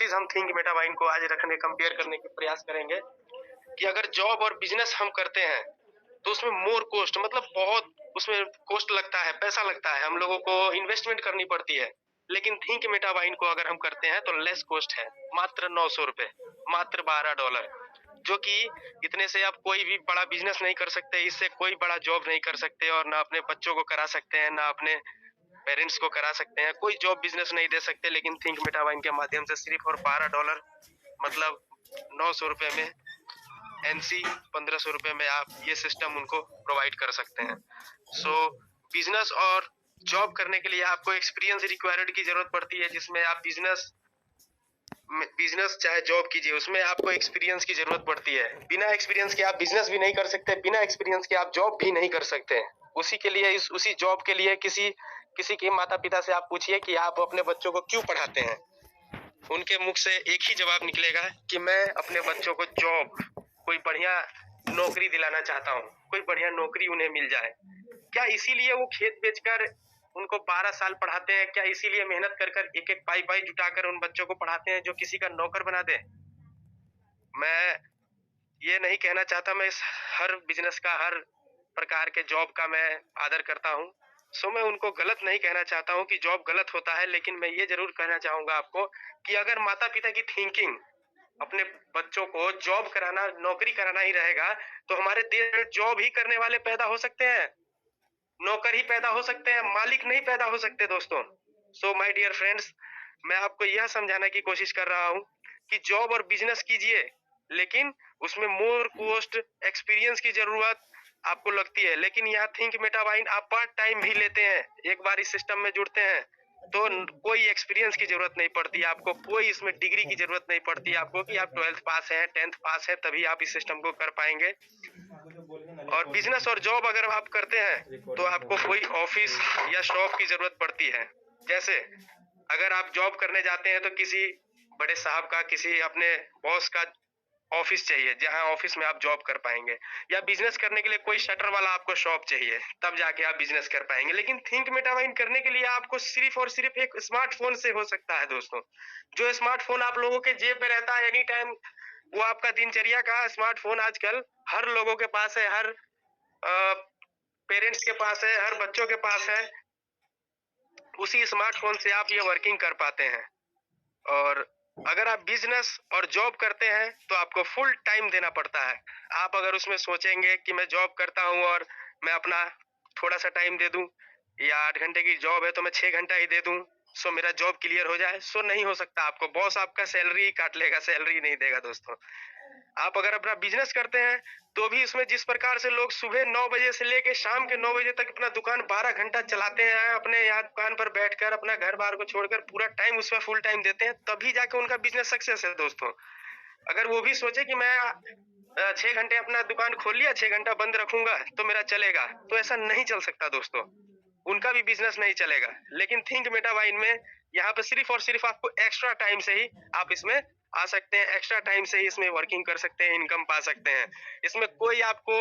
चीज हम थिंक मेटामाइंड को आज रखने कंपेयर करने के प्रयास करेंगे कि अगर जॉब और बिजनेस हम करते हैं तो उसमें मोर कोस्ट मतलब बहुत उसमें कोस्ट लगता है, पैसा लगता है, हम लोगों को इन्वेस्टमेंट करनी पड़ती है। लेकिन थिंक मेटामाइंड को अगर हम करते हैं तो लेस कोस्ट है, मात्र 900 रुपए, मात्र $12, जो कि इतने से आप कोई भी बड़ा बिजनेस नहीं कर सकते, इससे कोई बड़ा जॉब नहीं कर सकते और ना अपने बच्चों को करा सकते हैं, ना अपने पेरेंट्स को करा सकते हैं, कोई जॉब बिजनेस नहीं दे सकते। लेकिन थिंक मेटामाइंड के माध्यम से सिर्फ और $12 मतलब 900 रुपए में एनसी 1500 रुपए में आप ये सिस्टम उनको प्रोवाइड कर सकते हैं। सो बिजनेस और जॉब करने के लिए आपको एक्सपीरियंस रिक्वायर्ड की जरूरत पड़ती है, जिसमें आप बिजनेस चाहे जॉब कीजिए उसमें आपको एक्सपीरियंस की जरूरत पड़ती है। बिना एक्सपीरियंस के आप बिजनेस भी नहीं कर सकते, बिना एक्सपीरियंस के आप जॉब भी नहीं कर सकते। उसी के लिए उसी जॉब के लिए किसी के माता पिता से आप पूछिए कि आप अपने बच्चों को क्यों पढ़ाते हैं, उनके मुख से एक ही जवाब निकलेगा कि मैं अपने बच्चों को जॉब, कोई बढ़िया नौकरी दिलाना चाहता हूँ, कोई बढ़िया नौकरी उन्हें मिल जाए। क्या इसीलिए वो खेत बेचकर उनको 12 साल पढ़ाते हैं? क्या इसीलिए मेहनत कर कर एक एक पाई जुटाकर उन बच्चों को पढ़ाते हैं जो किसी का नौकर बना दे? मैं ये नहीं कहना चाहता, मैं इस हर बिजनेस का, हर प्रकार के जॉब का मैं आदर करता हूँ। सो मैं उनको गलत नहीं कहना चाहता हूँ कि जॉब गलत होता है, लेकिन मैं ये जरूर कहना चाहूंगा आपको कि अगर माता पिता की थिंकिंग अपने बच्चों को जॉब कराना, नौकरी कराना ही रहेगा तो हमारे देश में जॉब ही करने वाले पैदा हो सकते हैं, नौकर ही पैदा हो सकते हैं, मालिक नहीं पैदा हो सकते दोस्तों। सो माय डियर फ्रेंड्स, मैं आपको यह समझाने की कोशिश कर रहा हूँ कि जॉब और बिजनेस कीजिए, लेकिन उसमें मोर कोस्ट एक्सपीरियंस की जरूरत आपको लगती है। लेकिन यहाँ थिंक मेटामाइंड आप पार्ट टाइम भी लेते हैं, एक बार इस सिस्टम में जुड़ते हैं तो कोई एक्सपीरियंस की जरूरत नहीं पड़ती आपको, कोई इसमें डिग्री की जरूरत नहीं पड़ती आपको कि आप 12th पास हैं, 10th पास है तभी आप इस सिस्टम को कर पाएंगे। और बिजनेस और जॉब अगर आप करते हैं तो आपको कोई ऑफिस या शॉप की जरूरत पड़ती है। जैसे अगर आप जॉब करने जाते हैं तो किसी बड़े साहब का, किसी अपने बॉस का ऑफिस चाहिए जहां ऑफिस में आप जॉब कर पाएंगे, या बिजनेस करने के लिए कोई शटर वाला आपको शॉप चाहिए, तब जाके आप बिजनेस कर पाएंगे। लेकिन थिंक मेटामाइंड करने के लिए आपको सिर्फ और सिर्फ एक स्मार्टफोन से हो सकता है दोस्तों। जो स्मार्टफोन आप लोगों के जेब में रहता है एनी टाइम, वो आपका दिनचर्या का स्मार्टफोन आजकल हर लोगों के पास है, हर पेरेंट्स के पास है, हर बच्चों के पास है। उसी स्मार्टफोन से आप ये वर्किंग कर पाते हैं। और अगर आप बिजनेस और जॉब करते हैं तो आपको फुल टाइम देना पड़ता है। आप अगर उसमें सोचेंगे कि मैं जॉब करता हूं और मैं अपना थोड़ा सा टाइम दे दूं, या 8 घंटे की जॉब है तो मैं 6 घंटा ही दे दूं, सो मेरा जॉब क्लियर हो जाए, सो नहीं हो सकता। आपको बॉस आपका सैलरी काट लेगा, सैलरी नहीं देगा दोस्तों। आप अगर अपना बिजनेस करते हैं तो भी इसमें जिस प्रकार से लोग सुबह 9 बजे से लेके शाम के 9 बजे तक अपना दुकान 12 घंटा चलाते हैं, अपने यहाँ दुकान पर बैठकर अपना घर बार को छोड़कर पूरा टाइम उसमें फुल टाइम देते हैं, तभी जाके उनका बिजनेस सक्सेस है दोस्तों। अगर वो भी सोचे कि मैं 6 घंटे अपना दुकान खोल लिया, 6 घंटा बंद रखूंगा तो मेरा चलेगा, तो ऐसा नहीं चल सकता दोस्तों, उनका भी बिजनेस नहीं चलेगा। लेकिन थिंक मेटामाइंड में यहाँ पे सिर्फ और सिर्फ आपको एक्स्ट्रा टाइम से ही आप इसमें आ सकते हैं, एक्स्ट्रा टाइम से ही इसमें वर्किंग कर सकते हैं, इनकम पा सकते हैं। इसमें कोई आपको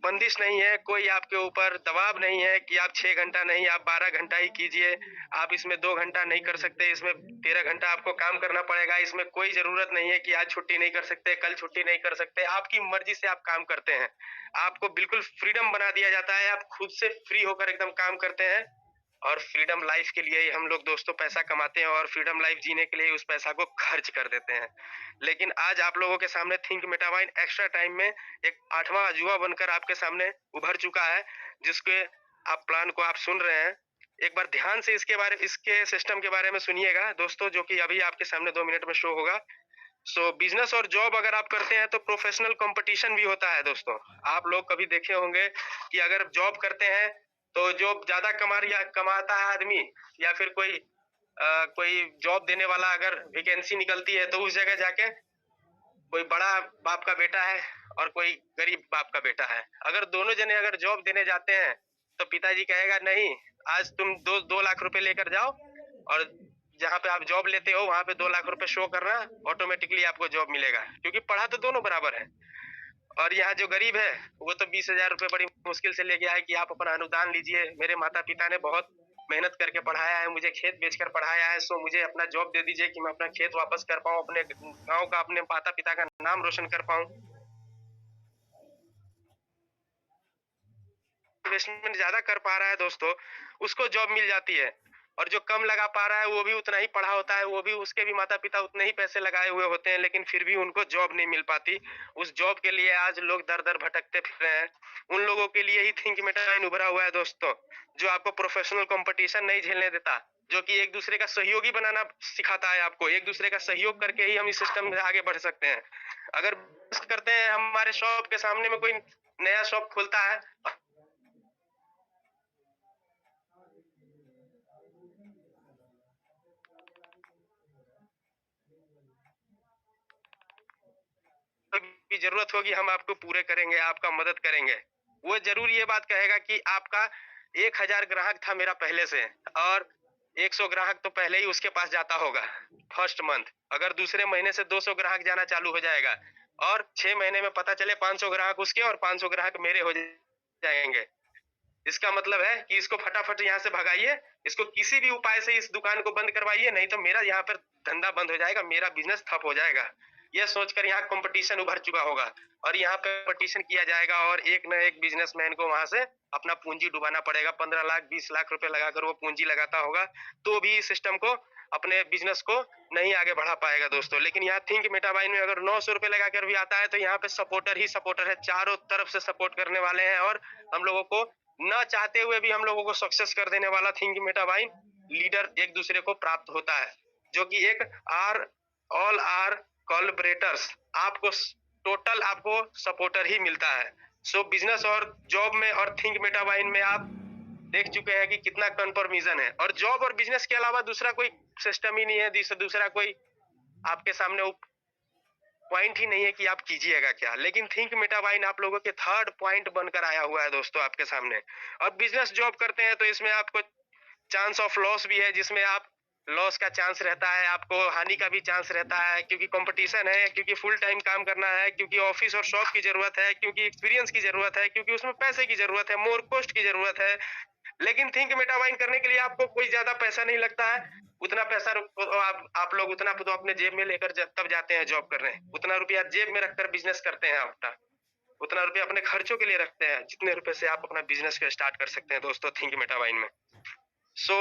बंदिश नहीं है, कोई आपके ऊपर दबाव नहीं है कि आप 6 घंटा नहीं, आप 12 घंटा ही कीजिए, आप इसमें 2 घंटा नहीं कर सकते, इसमें 13 घंटा आपको काम करना पड़ेगा। इसमें कोई जरूरत नहीं है कि आज छुट्टी नहीं कर सकते, कल छुट्टी नहीं कर सकते, आपकी मर्जी से आप काम करते हैं। आपको बिल्कुल फ्रीडम बना दिया जाता है, आप खुद से फ्री होकर एकदम काम करते हैं। और फ्रीडम लाइफ के लिए ही हम लोग दोस्तों पैसा कमाते हैं और फ्रीडम लाइफ जीने के लिए उस पैसा को खर्च कर देते हैं। लेकिन आज आप लोगों के सामने थिंक मेटामाइंड एक्स्ट्रा टाइम में एक 8वां अजूबा बनकर आपके सामने उभर चुका है, जिसके आप प्लान को आप सुन रहे हैं। एक बार ध्यान से इसके सिस्टम के बारे में सुनिएगा दोस्तों, जो कि अभी आपके सामने 2 मिनट में शो होगा। सो बिजनेस और जॉब अगर आप करते हैं तो प्रोफेशनल कंपटीशन भी होता है दोस्तों। आप लोग कभी देखे होंगे कि अगर जॉब करते हैं तो जो ज्यादा कमाता है आदमी, या फिर कोई जॉब देने वाला अगर वैकेंसी निकलती है तो उस जगह जाके कोई बड़ा बाप का बेटा है और कोई गरीब बाप का बेटा है, अगर दोनों जने अगर जॉब देने जाते हैं तो पिताजी कहेगा नहीं, आज तुम 2 लाख रुपए लेकर जाओ और जहाँ पे आप जॉब लेते हो वहां पे 2 लाख रुपए शो करना, ऑटोमेटिकली आपको जॉब मिलेगा, क्योंकि पढ़ा तो दोनों बराबर है। और यहाँ जो गरीब है वो तो 20,000 रुपए बड़ी मुश्किल से लेके आए कि आप अपना अनुदान लीजिए, मेरे माता पिता ने बहुत मेहनत करके पढ़ाया है, मुझे खेत बेचकर पढ़ाया है, सो मुझे अपना जॉब दे दीजिए कि मैं अपना खेत वापस कर पाऊँ, अपने गाँव का, अपने माता-पिता का नाम रोशन कर पाऊँ। इन्वेस्टमेंट ज़्यादा कर पा रहा है दोस्तों, उसको जॉब मिल जाती है। और जो कम लगा पा रहा है, वो भी उतना ही पढ़ा होता है, वो भी उसके भी माता-पिता उतने ही पैसे लगाए हुए होते हैं, लेकिन फिर भी उनको जॉब नहीं मिल पाती। उस जॉब के लिए आज लोग दर-दर भटकते फिर रहे हैं। उन लोगों के लिए ही थिंक मेटा उभरा हुआ है दोस्तों, जो आपको प्रोफेशनल कॉम्पिटिशन नहीं झेलने देता, जो कि एक-दूसरे का सहयोगी बनाना सिखाता है आपको। एक-दूसरे का सहयोग करके ही हम इस सिस्टम में आगे बढ़ सकते हैं। अगर करते हैं, हमारे शॉप के सामने में कोई नया शॉप खुलता है, की जरूरत होगी, हम आपको पूरे करेंगे, आपका मदद करेंगे। वो जरूर ये बात कहेगा कि आपका 1000 ग्राहक था मेरा पहले से, और 100 ग्राहक तो पहले ही उसके पास जाता होगा फर्स्ट मंथ। अगर दूसरे महीने से 200 ग्राहक जाना चालू हो जाएगा, और 6 महीने में पता चले 500 ग्राहक उसके और 500 ग्राहक मेरे हो जाएंगे। इसका मतलब है कि इसको फटाफट यहाँ से भगाइए, इसको किसी भी उपाय से इस दुकान को बंद करवाइए, नहीं तो मेरा यहाँ पर धंधा बंद हो जाएगा, मेरा बिजनेस ठप हो जाएगा। यह सोचकर यहाँ कंपटीशन उभर चुका होगा, और यहाँ पे कंपटीशन किया जाएगा, और एक न एक बिजनेसमैन को वहां से अपना पूंजी डुबाना पड़ेगा। 15 लाख 20 लाख रुपए लगाकर वो पूंजी लगाता होगा, तो भी इस सिस्टम को, अपने बिजनेस को नहीं आगे बढ़ा पाएगा दोस्तों। लेकिन यहाँ थिंक मेटाबाइन में अगर 900 रुपए लगाकर भी आता है, तो यहाँ पे सपोर्टर ही सपोर्टर है, चारों तरफ से सपोर्ट करने वाले हैं, और हम लोगों को न चाहते हुए भी हम लोगों को सक्सेस कर देने वाला थिंक मेटाबाइन लीडर एक दूसरे को प्राप्त होता है, जो कि एक ऑल आर कोलैबोरेटर्स, आपको टोटल आपको सपोर्टर ही मिलता है। सो बिजनेस और जॉब में और थिंक मेटाबाइन में आप देख चुके हैं कि कितना कंफर्मेशन है, और जॉब और बिजनेस के अलावा दूसरा कोई सिस्टम ही नहीं है, दूसरा कोई आपके सामने पॉइंट ही नहीं है कि आप कीजिएगा क्या। लेकिन थिंक मेटाबाइन आप लोगों के थर्ड पॉइंट बनकर आया हुआ है दोस्तों आपके सामने। और बिजनेस जॉब करते हैं तो इसमें आपको चांस ऑफ लॉस भी है, जिसमें आप लॉस का चांस रहता है, आपको हानि का भी चांस रहता है, क्योंकि कंपटीशन है, क्योंकि फुल टाइम काम करना है, क्योंकि ऑफिस और शॉप की जरूरत है, क्योंकि एक्सपीरियंस की जरूरत है, क्योंकि उसमें पैसे की जरूरत है, मोर कॉस्ट की जरूरत है। लेकिन थिंक मेटाबाइन करने के लिए आपको कोई ज्यादा पैसा नहीं लगता है। उतना पैसा आप लोग उतना तो अपने जेब में लेकर तब जाते हैं जॉब करने, उतना रुपया जेब में रखकर बिजनेस करते हैं अपना, उतना रुपया अपने खर्चों के लिए रखते हैं, जितने रुपए से आप अपना बिजनेस को स्टार्ट कर सकते हैं दोस्तों थिंक मेटाबाइन में। सो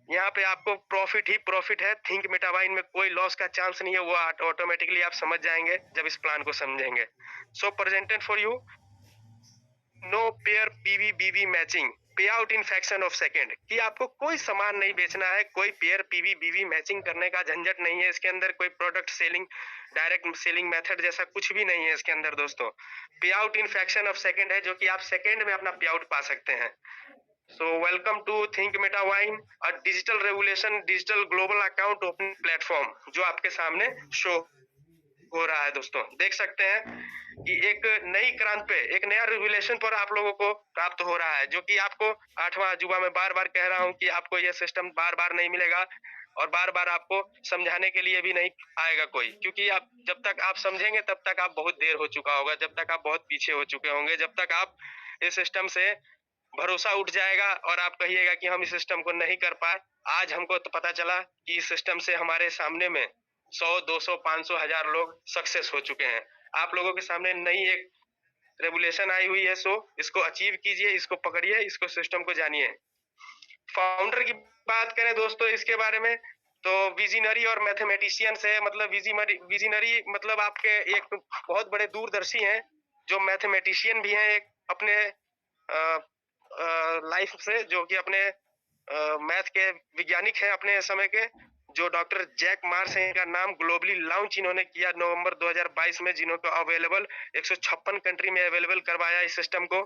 यहाँ पे आपको प्रॉफिट ही प्रॉफिट है, थिंक मेटाबाइन में कोई लॉस का चांस नहीं है, वो ऑटोमेटिकली आप समझ जाएंगे जब इस प्लान को समझेंगे। So presented for you no pair PV BV matching payout in fraction of second, कि आपको कोई सामान नहीं बेचना है, कोई पेयर पीवी बीवी मैचिंग करने का झंझट नहीं है इसके अंदर, कोई product selling direct selling method जैसा कुछ भी नहीं है इसके अंदर दोस्तों। पे out in fraction of second है, जो कि आप सेकेंड में अपना पे आउट पा सकते हैं। So welcome to Think Metawine, a digital revolution, digital global account opening platform, जो आपके सामने शो हो रहा है दोस्तों। देख सकते हैं कि एक नई क्रांति पे, एक नया रेवोल्यूशन पर आप लोगों को प्राप्त हो रहा है, जो कि आपको 8वां अजूबा में बार बार कह रहा हूँ कि आपको यह सिस्टम बार बार नहीं मिलेगा, और बार बार आपको समझाने के लिए भी नहीं आएगा कोई, क्योंकि आप जब तक आप समझेंगे तब तक आप बहुत देर हो चुका होगा, जब तक आप बहुत पीछे हो चुके होंगे, जब तक आप इस सिस्टम से भरोसा उठ जाएगा और आप कहिएगा कि हम इस सिस्टम को नहीं कर पाए। आज हमको तो पता चला कि इस सिस्टम से हमारे सामने में 100, 200, 500, 1000 लोग सक्सेस हो चुके हैं। आप लोगों के सामने नई एक रेवोल्यूशन आई हुई है, सो इसको अचीव कीजिए, इसको पकड़िए, इसको सिस्टम को जानिए। फाउंडर की बात करें दोस्तों इसके बारे में, तो विजनरी और मैथमेटिशियन से मतलब विजनरी मतलब आपके एक बहुत बड़े दूरदर्शी हैं, जो मैथमेटिशियन भी हैं, एक अपने लाइफ से, जो कि अपने मैथ के वैज्ञानिक हैं अपने समय के, जो डॉक्टर जैक मार्स हैं, इनका नाम ग्लोबली लॉन्च इन्होंने किया नवंबर 2022 में, जिन्होंने अवेलेबल 156 कंट्री में अवेलेबल करवाया इस सिस्टम को,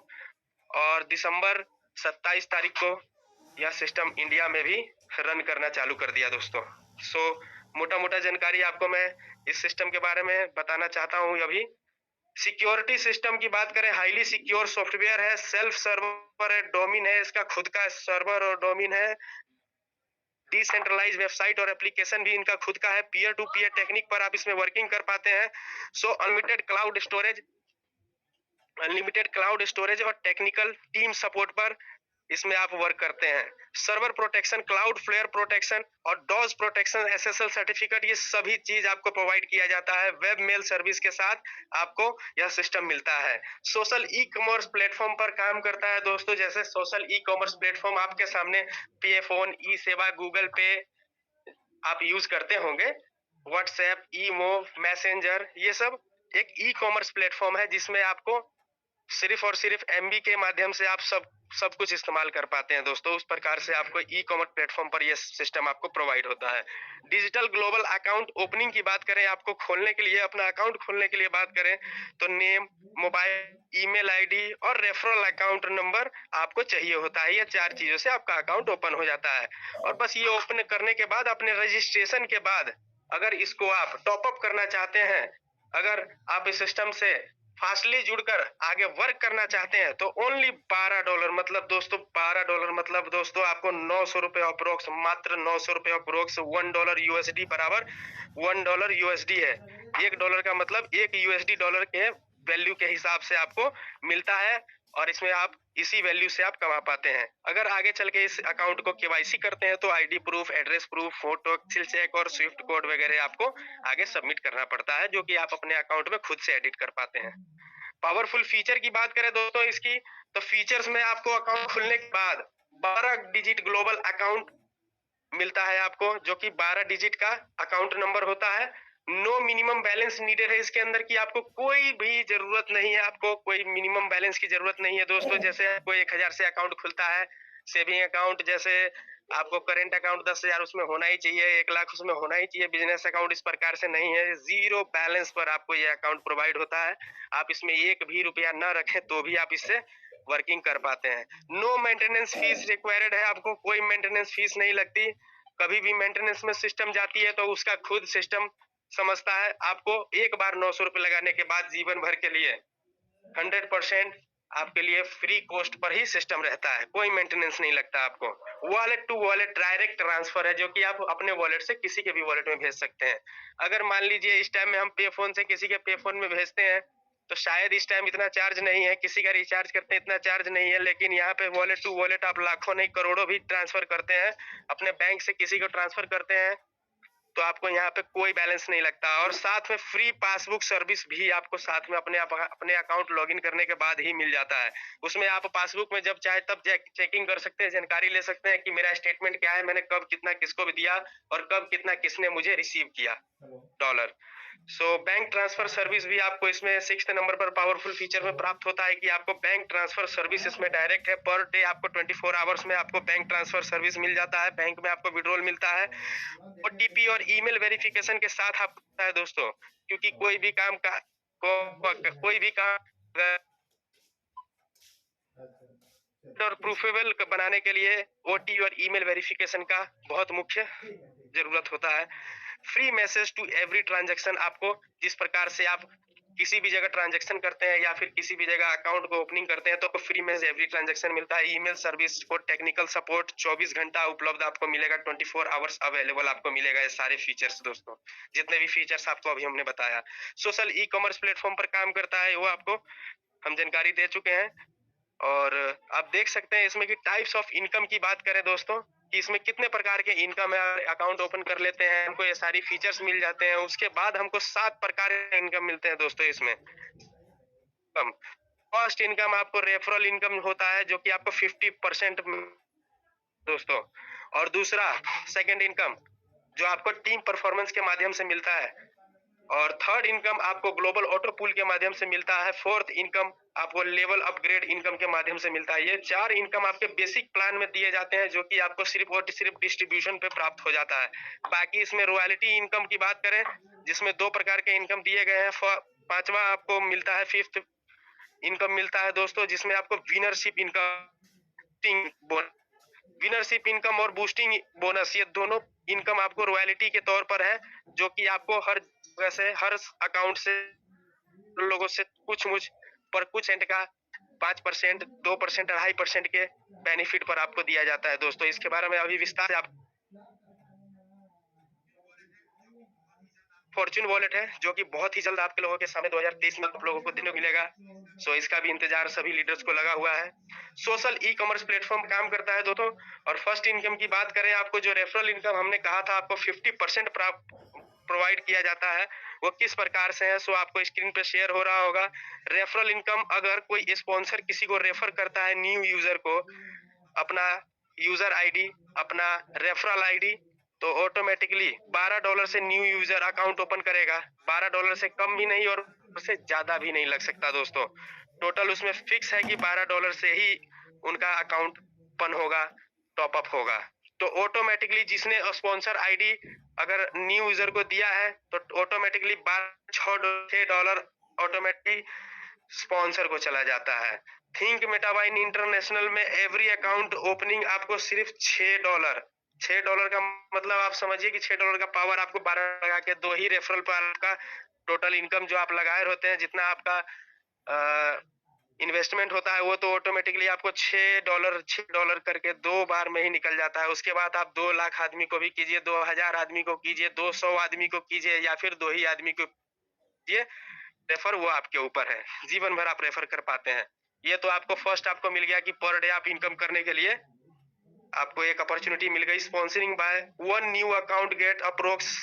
और दिसंबर 27 तारीख को यह सिस्टम इंडिया में भी रन करना चालू कर दिया दोस्तों। सो मोटा मोटा जानकारी आपको मैं इस सिस्टम के बारे में बताना चाहता हूँ अभी। सिक्योरिटी सिस्टम की बात करें, हाईली सिक्योर सॉफ्टवेयर है, सेल्फ सर्वर है, डोमेन है, इसका खुद का सर्वर और डोमेन है, डिसेंट्रलाइज वेबसाइट और एप्लीकेशन भी इनका खुद का है, पीयर टू पीयर टेक्निक पर आप इसमें वर्किंग कर पाते हैं। सो अनलिमिटेड क्लाउड स्टोरेज और टेक्निकल टीम सपोर्ट पर इसमें आप वर्क करते हैं। Server protection, Cloudflare protection और डॉज प्रोटेक्शन, एसएसएल सर्टिफिकेट, ये सभी चीज आपको प्रोवाइड किया जाता है। वेब मेल सर्विस के साथ आपको यह सिस्टम मिलता है। सोशल ई कॉमर्स प्लेटफॉर्म पर काम करता है दोस्तों। जैसे सोशल ई कॉमर्स प्लेटफॉर्म आपके सामने पे फोन, ई सेवा, गूगल पे आप यूज करते होंगे, व्हाट्सएप, ईमो, मैसेंजर, ये सब एक ई कॉमर्स प्लेटफॉर्म है जिसमें आपको सिर्फ और सिर्फ एमबी के माध्यम से आप सब कुछ इस्तेमाल कर पाते हैं दोस्तों। उस प्रकार से आपको ई कॉमर्स प्लेटफॉर्म पर यह सिस्टम आपको प्रोवाइड होता है। डिजिटल ग्लोबल अकाउंट ओपनिंग की बात करें, आपको खोलने के लिए, अपना अकाउंट खोलने के लिए बात करें तो नेम, मोबाइल, ईमेल आईडी और रेफरल अकाउंट नंबर आपको चाहिए होता है। ये 4 चीजों से आपका अकाउंट ओपन हो जाता है। और बस ये ओपन करने के बाद, अपने रजिस्ट्रेशन के बाद, अगर इसको आप टॉपअप करना चाहते हैं, अगर आप इस सिस्टम से फास्टली जुड़कर आगे वर्क करना चाहते हैं, तो ओनली $12 मतलब दोस्तों $12 मतलब दोस्तों आपको 900 रुपए अप्रोक्स, मात्र 900 रुपए अप्रोक्स। $1 यूएसडी बराबर $1 यूएसडी है। $1 का मतलब 1 यूएसडी डॉलर के वैल्यू के हिसाब से आपको मिलता है और इसमें आप इसी वैल्यू से आप कमा पाते हैं। अगर आगे चल के इस अकाउंट को केवाईसी करते हैं तो ID proof, address proof, photo, excel cheque और स्विफ्ट कोड वगैरह आपको आगे सबमिट करना पड़ता है, जो कि आप अपने अकाउंट में खुद से एडिट कर पाते हैं। पावरफुल फीचर की बात करें दोस्तों इसकी, तो फीचर्स में आपको अकाउंट खुलने के बाद 12 डिजिट ग्लोबल अकाउंट मिलता है आपको, जो कि 12 डिजिट का अकाउंट नंबर होता है। नो मिनिमम बैलेंस नीडेड है इसके अंदर, कि आपको कोई भी जरूरत नहीं है, आपको कोई मिनिमम बैलेंस की जरूरत नहीं है दोस्तों। जैसे आपको 1000 से अकाउंट खुलता है, सेविंग अकाउंट, जैसे आपको करेंट अकाउंट 10,000 उसमें होना ही चाहिए, 1 लाख उसमें होना ही चाहिए। बिजनेस अकाउंट इस प्रकार से नहीं है, 0 बैलेंस पर आपको ये अकाउंट प्रोवाइड होता है। आप इसमें 1 भी रुपया न रखें तो भी आप इससे वर्किंग कर पाते हैं। नो मेंटेनेंस फीस रिक्वायर्ड है, आपको कोई मेंटेनेंस फीस नहीं लगती। कभी भी मेंटेनेंस में सिस्टम जाती है तो उसका खुद सिस्टम समझता है। आपको एक बार 900 रुपए लगाने के बाद जीवन भर के लिए 100% आपके लिए फ्री कॉस्ट पर ही सिस्टम रहता है, कोई मेंटेनेंस नहीं लगता आपको। Wallet to wallet direct transfer है, जो कि आप अपने वॉलेट से किसी के भी वॉलेट में भेज सकते हैं। अगर मान लीजिए इस टाइम में हम पे फोन से किसी के पे फोन में भेजते हैं तो शायद इस टाइम इतना चार्ज नहीं है, किसी का रिचार्ज करते हैं इतना चार्ज नहीं है, लेकिन यहाँ पे वॉलेट टू वॉलेट आप लाखों नहीं करोड़ों भी ट्रांसफर करते हैं, अपने बैंक से किसी को ट्रांसफर करते हैं, तो आपको यहाँ पे कोई बैलेंस नहीं लगता। और साथ में फ्री पासबुक सर्विस भी आपको साथ में अपने अकाउंट लॉगिन करने के बाद ही मिल जाता है। उसमें आप पासबुक में जब चाहे तब चेकिंग कर सकते हैं, जानकारी ले सकते हैं कि मेरा स्टेटमेंट क्या है, मैंने कब कितना किसको भी दिया और कब कितना किसने मुझे रिसीव किया डॉलर। बैंक ट्रांसफर सर्विस भी आपको इसमें 6th नंबर पर पावरफुल फीचर में प्राप्त होता है, कि आपको बैंक ट्रांसफर सर्विस इसमें डायरेक्ट है। पर डे आपको 24 आवर्स में आपको बैंक ट्रांसफर सर्विस मिल जाता है, बैंक में आपको विड्रॉल मिलता है। ओटीपी और ईमेल वेरिफिकेशन के साथ आपको है दोस्तों, क्योंकि कोई भी काम और प्रूफेबल बनाने के लिए ओटी और ईमेल वेरिफिकेशन का बहुत मुख्य जरूरत होता है। Free message to every transaction, आपको जिस प्रकार से आप किसी भी जगह ट्रांजैक्शन करते हैं या फिर किसी भी जगह अकाउंट को ओपनिंग करते हैं तो फ्री मैसेज एवरी ट्रांजैक्शन मिलता है। Email service for technical support 24 घंटा उपलब्ध आपको मिलेगा, 24 आवर्स अवेलेबल आपको मिलेगा। ये सारे फीचर्स दोस्तों, जितने भी फीचर्स आपको अभी हमने बताया, सोशल ई कॉमर्स प्लेटफॉर्म पर काम करता है, वो आपको हम जानकारी दे चुके हैं। और आप देख सकते हैं इसमें कि टाइप्स ऑफ इनकम की बात करें दोस्तों, कि इसमें कितने प्रकार के इनकम है। अकाउंट ओपन कर लेते हैं, हमको ये सारी फीचर्स मिल जाते हैं, उसके बाद हमको 7 प्रकार के इनकम मिलते हैं दोस्तों। इसमें फर्स्ट इनकम आपको रेफरल इनकम होता है, जो कि आपको 50% दोस्तों। और दूसरा सेकंड इनकम जो आपको टीम परफॉर्मेंस के माध्यम से मिलता है। और थर्ड इनकम आपको ग्लोबल ऑटो पूल के माध्यम से मिलता है। फोर्थ इनकम आपको लेवल अपग्रेड इनकम के माध्यम से मिलता है। ये 4 इनकम आपके बेसिक प्लान में दिए जाते हैं, जो कि आपको सिर्फ और सिर्फ डिस्ट्रीब्यूशन पे प्राप्त हो जाता है। बाकी इसमें रॉयल्टी इनकम की बात करें, जिसमें 2 प्रकार के इनकम दिए गए हैं। 5वां आपको मिलता है, 5th इनकम मिलता है दोस्तों, जिसमें आपको विनरशिप इनकम और बूस्टिंग बोनस, ये दोनों इनकम आपको रॉयल्टी के तौर पर है, जो कि आपको हर वैसे हर अकाउंट से लोगों से कुछ परसेंट का 5%, 2%, 2.5% के बेनिफिट पर आपको दिया जाता है दोस्तों। इसके बारे में अभी विस्तार से आप फॉर्च्यून वॉलेट है जो कि बहुत ही जल्द आपके लोगों के सामने 2023 में आप लोगों को देखने को मिलेगा। सो इसका भी इंतजार सभी लीडर्स को लगा हुआ है। सोशल ई कॉमर्स प्लेटफॉर्म काम करता है दोस्तों। और फर्स्ट इनकम की बात करें, आपको जो रेफरल इनकम हमने कहा था आपको 50% प्रोवाइड किया जाता है, वो किस प्रकार से है सो आपको स्क्रीन पे शेयर हो रहा होगा। रेफरल इनकम, अगर कोई स्पॉन्सर किसी को रेफर करता है न्यू यूजर को, अपना यूजर आईडी, अपना रेफरल आईडी, तो ऑटोमेटिकली $12 से न्यू यूजर अकाउंट ओपन करेगा। $12 से कम भी नहीं और उससे ज्यादा भी नहीं लग सकता दोस्तों। टोटल उसमें फिक्स है कि $12 से ही उनका अकाउंट ओपन होगा, टॉपअप होगा। तो ऑटोमेटिकली जिसने स्पॉन्सर आईडी अगर न्यू यूजर को दिया है तो ऑटोमेटिकली $6 ऑटोमेटिकली स्पॉन्सर को चला जाता है। थिंक मेटाबाइन इंटरनेशनल में एवरी अकाउंट ओपनिंग आपको सिर्फ $6 का मतलब आप समझिए कि $6 का पावर आपको 12 लगा के 2 ही रेफरल पर आपका टोटल इनकम जो आप लगाए होते हैं, जितना आपका इन्वेस्टमेंट होता है, वो तो ऑटोमेटिकली आपको $6 करके 2 बार में ही निकल जाता है। उसके बाद आप 2 लाख आदमी को भी कीजिए, 2000 आदमी को कीजिए, 200 आदमी को कीजिए या फिर 2 ही आदमी को कीजिए रेफर, वो आपके ऊपर है। जीवन भर आप रेफर कर पाते हैं। ये तो आपको फर्स्ट आपको मिल गया कि पर डे आप इनकम करने के लिए आपको एक अपॉर्चुनिटी मिल गई। Sponsoring by 1 new account get approx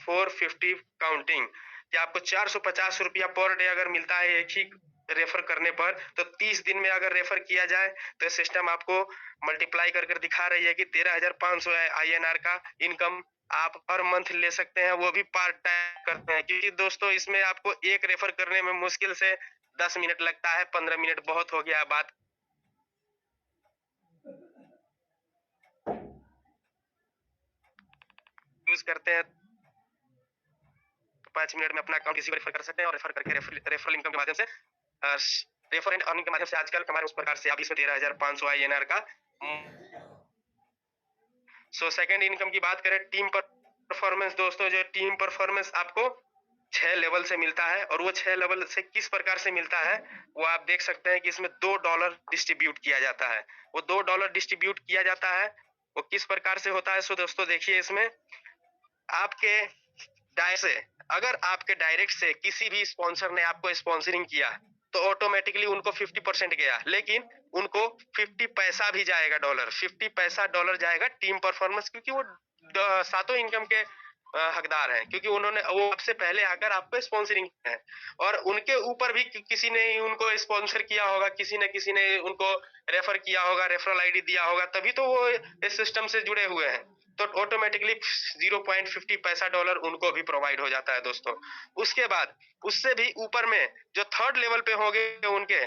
450 counting, कि आपको 450 रुपया पर डे अगर मिलता है एक ही रेफर करने पर, तो 30 दिन में अगर रेफर किया जाए तो सिस्टम आपको मल्टीप्लाई कर दिखा रही है कि 13,500 INR का इनकम आप हर मंथ ले सकते हैं, वो भी पार्ट टाइम करते हैं। क्योंकि दोस्तों इसमें आपको एक रेफर करने में मुश्किल से 10 मिनट लगता है, 15 मिनट बहुत हो गया बात यूज करते हैं। 5 मिनट में अपना अकाउंट किसी को रेफर कर सकते हैं और रेफर करके रेफरल इनकम के माध्यम से रेफर एंड अर्निंग के माध्यम से आजकल कमा रहे उस प्रकार से आप इसमें 13,500 INR का। सो सेकंड इनकम की बात करें, टीम परफॉर्मेंस दोस्तों, जो टीम परफॉर्मेंस आपको 6 लेवल से मिलता है और वो 6 लेवल से किस प्रकार से मिलता है वो आप देख सकते हैं कि इसमें $2 डिस्ट्रीब्यूट किया जाता है। वो $2 डिस्ट्रीब्यूट किया जाता है, वो किस प्रकार से होता है। सो दोस्तों देखिए, इसमें आपके डायरेक्ट से, अगर आपके डायरेक्ट से किसी भी स्पॉन्सर ने आपको स्पॉन्सरिंग किया तो ऑटोमेटिकली उनको 50% गया, लेकिन उनको 50 पैसा भी जाएगा, $50 पैसा जाएगा टीम परफॉर्मेंस, क्योंकि वो सातों इनकम के हकदार हैं, क्योंकि उन्होंने वो आपसे पहले आकर आपको स्पॉन्सरिंग है और उनके ऊपर भी किसी ने उनको स्पॉन्सर किया होगा, किसी ने उनको रेफर किया होगा, रेफरल आईडी दिया होगा, तभी तो वो इस सिस्टम से जुड़े हुए हैं। तो ऑटोमेटिकली 0.50 पैसा उनको भी प्रोवाइड हो जाता है दोस्तों। उसके बाद उससे भी ऊपर में जो थर्ड लेवल पे होंगे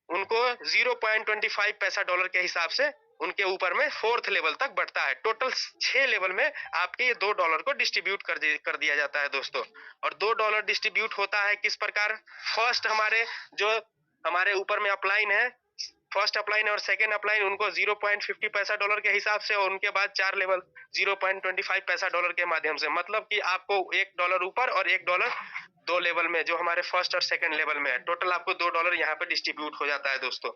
उनको 0.25 पैसा के हिसाब से उनके ऊपर में फोर्थ लेवल तक बढ़ता है। टोटल 6 लेवल में आपके ये $2 को डिस्ट्रीब्यूट कर दिया जाता है दोस्तों। और $2 डिस्ट्रीब्यूट होता है किस प्रकार, फर्स्ट हमारे ऊपर में अपलाइन है, फर्स्ट अपलाइन और सेकेंड अपलाइन, उनको 0.50 पैसा के हिसाब से, और उनके बाद 4 लेवल 0.25 पैसा के माध्यम से, मतलब कि आपको $1 ऊपर और $1 2 लेवल में, जो हमारे फर्स्ट और सेकंड लेवल में है, टोटल आपको $2 यहाँ पे डिस्ट्रीब्यूट हो जाता है दोस्तों।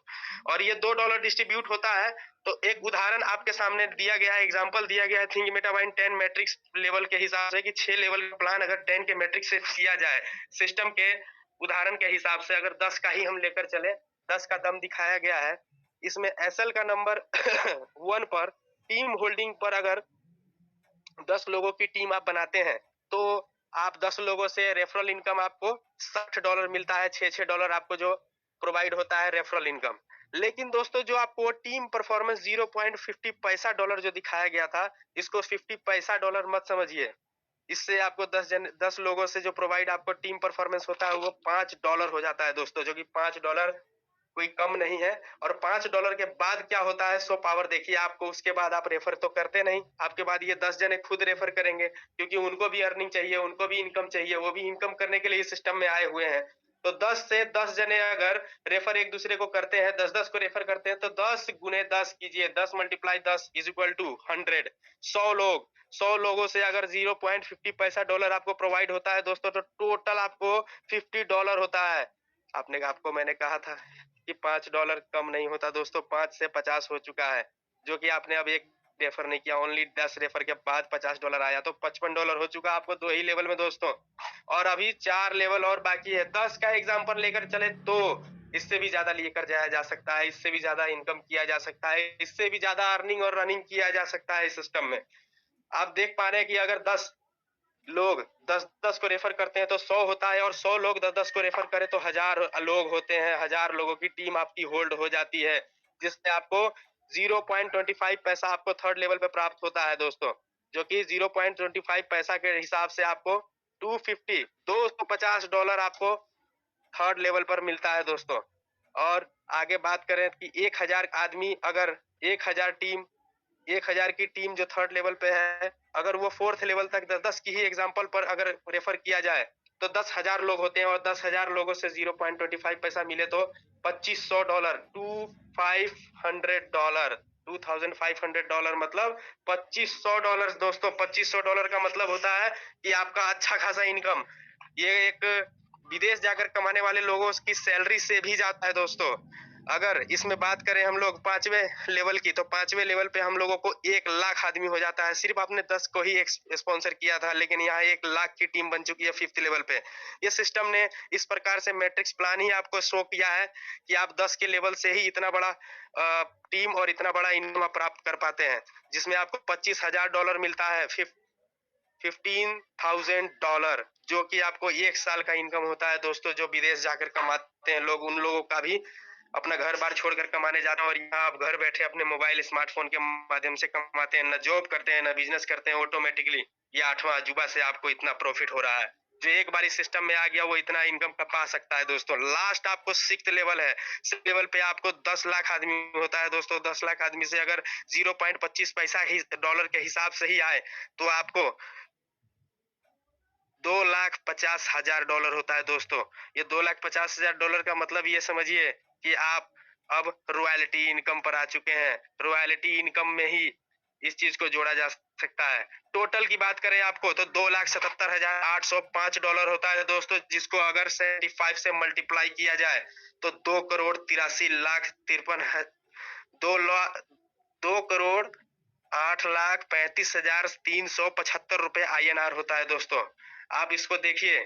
और ये $2 डिस्ट्रीब्यूट होता है तो एक उदाहरण आपके सामने दिया गया है, एग्जांपल दिया गया है थिंक मेटाबाइन 10 मैट्रिक्स लेवल के हिसाब से, कि 6 लेवल का प्लान अगर 10 के मैट्रिक्स से किया जाए, सिस्टम के उदाहरण के हिसाब से अगर 10 का ही हम लेकर चले, 10 का दम दिखाया गया है। इसमें SL का नंबर 1 पर टीम होल्डिंग पर अगर 10 लोगों की टीम आप बनाते हैं तो आप 10 लोगों से रेफरल इनकम आपको $60 मिलता है, $6 आपको जो प्रोवाइड होता है रेफरल इनकम। लेकिन दोस्तों जो आपको टीम परफॉर्मेंस 0.50 पैसा जो दिखाया गया था, इसको 50 पैसा मत समझिए। इससे आपको 10 लोगों से जो प्रोवाइड आपको टीम परफॉर्मेंस होता है वो $5 हो जाता है दोस्तों, जो कि $5 कोई कम नहीं है। और $5 के बाद क्या होता है, सो पावर देखिए आपको, उसके बाद आप रेफर तो करते नहीं, आपके बाद ये 10 जने खुद रेफर करेंगे, क्योंकि उनको भी अर्निंग चाहिए, उनको भी इनकम चाहिए, वो भी इनकम करने के लिए सिस्टम में आए हुए हैं। तो 10 से 10 जने अगर रेफर एक दूसरे को करते हैं, 10-10 को रेफर करते हैं, तो 10 गुने 10 कीजिए, 10 × 10 इज इक्वल टू 100। 100 लोगों से अगर 0.50 पैसा आपको प्रोवाइड होता है दोस्तों, तो टोटल आपको $50 होता है। आपको मैंने कहा था कि $5 कम नहीं होता दोस्तों, 5 से 50 हो चुका है, जो कि आपने अब एक रेफर नहीं किया, ओनली 10 रेफर के बाद $50 आया, तो $55 हो चुका आपको 2 ही लेवल में दोस्तों। और अभी 4 लेवल और बाकी है। 10 का एग्जांपल लेकर चले तो इससे भी ज्यादा लेकर जाया जा सकता है, इससे भी ज्यादा इनकम किया जा सकता है, इससे भी ज्यादा अर्निंग और रनिंग किया जा सकता है इस सिस्टम में। आप देख पा रहे हैं कि अगर 10 लोग 10-10 को रेफर करते हैं तो 100 होता है, और 100 लोग 10-10 को रेफर करें तो 1000 लोग होते हैं। 1000 लोगों की टीम आपकी होल्ड हो जाती है, जिससे आपको 0.25 पैसा आपको थर्ड लेवल पे प्राप्त होता है दोस्तों, जो कि 0.25 पैसा के हिसाब से आपको $250 आपको थर्ड लेवल पर मिलता है दोस्तों। और आगे बात करें कि 1000 आदमी, अगर 1000 की टीम जो थर्ड लेवल पे है, अगर वो फोर्थ लेवल तक 10-10 की ही एग्जांपल पर अगर रेफर किया जाए तो 10,000 लोग होते हैं, और 10,000 लोगों से 0.25 पैसा मिले तो $2500, $2500 मतलब $2500 दोस्तों। $2500 का मतलब होता है कि आपका अच्छा खासा इनकम, ये एक विदेश जाकर कमाने वाले लोगों की सैलरी से भी जाता है दोस्तों। अगर इसमें बात करें हम लोग 5वें लेवल की, तो 5वें लेवल पे हम लोगों को 1 लाख आदमी हो जाता है। सिर्फ आपने 10 को ही स्पॉन्सर किया था, लेकिन यहाँ 1 लाख की टीम बन चुकी है 5th लेवल पे। ये सिस्टम ने इस प्रकार से मैट्रिक्स प्लान ही आपको शो किया है कि आप 10 के लेवल से ही इतना बड़ा टीम और इतना बड़ा इनकम प्राप्त कर पाते हैं, जिसमें आपको $25,000 मिलता है, $15,000, जो कि आपको 1 साल का इनकम होता है दोस्तों। जो विदेश जाकर कमाते हैं लोग, उन लोगों का भी अपना घर बार छोड़कर कमाने जाना, और यहाँ आप घर बैठे अपने मोबाइल स्मार्टफोन के माध्यम से कमाते हैं, न जॉब करते हैं न बिजनेस करते हैं, ऑटोमेटिकली ये 8वां अजूबा से आपको इतना प्रॉफिट हो रहा है। जो एक बार इस सिस्टम में आ गया वो इतना इनकम का पा सकता है दोस्तों। लास्ट आपको 6th लेवल है। 6th लेवल पे आपको 10 लाख आदमी होता है दोस्तों। 10 लाख आदमी से अगर 0.25 पैसा ही डॉलर के हिसाब से ही आए तो आपको $2,50,000 होता है दोस्तों। ये $2,50,000 का मतलब ये समझिए कि आप अब रॉयल्टी इनकम पर आ चुके हैं। रॉयल्टी इनकम में ही इस चीज को जोड़ा जा सकता है। टोटल की बात करें आपको तो $2,77,805 होता है दोस्तों, जिसको अगर 75 से मल्टीप्लाई किया जाए तो 2,83,2,8,35,375 रुपए INR होता है दोस्तों। आप इसको देखिए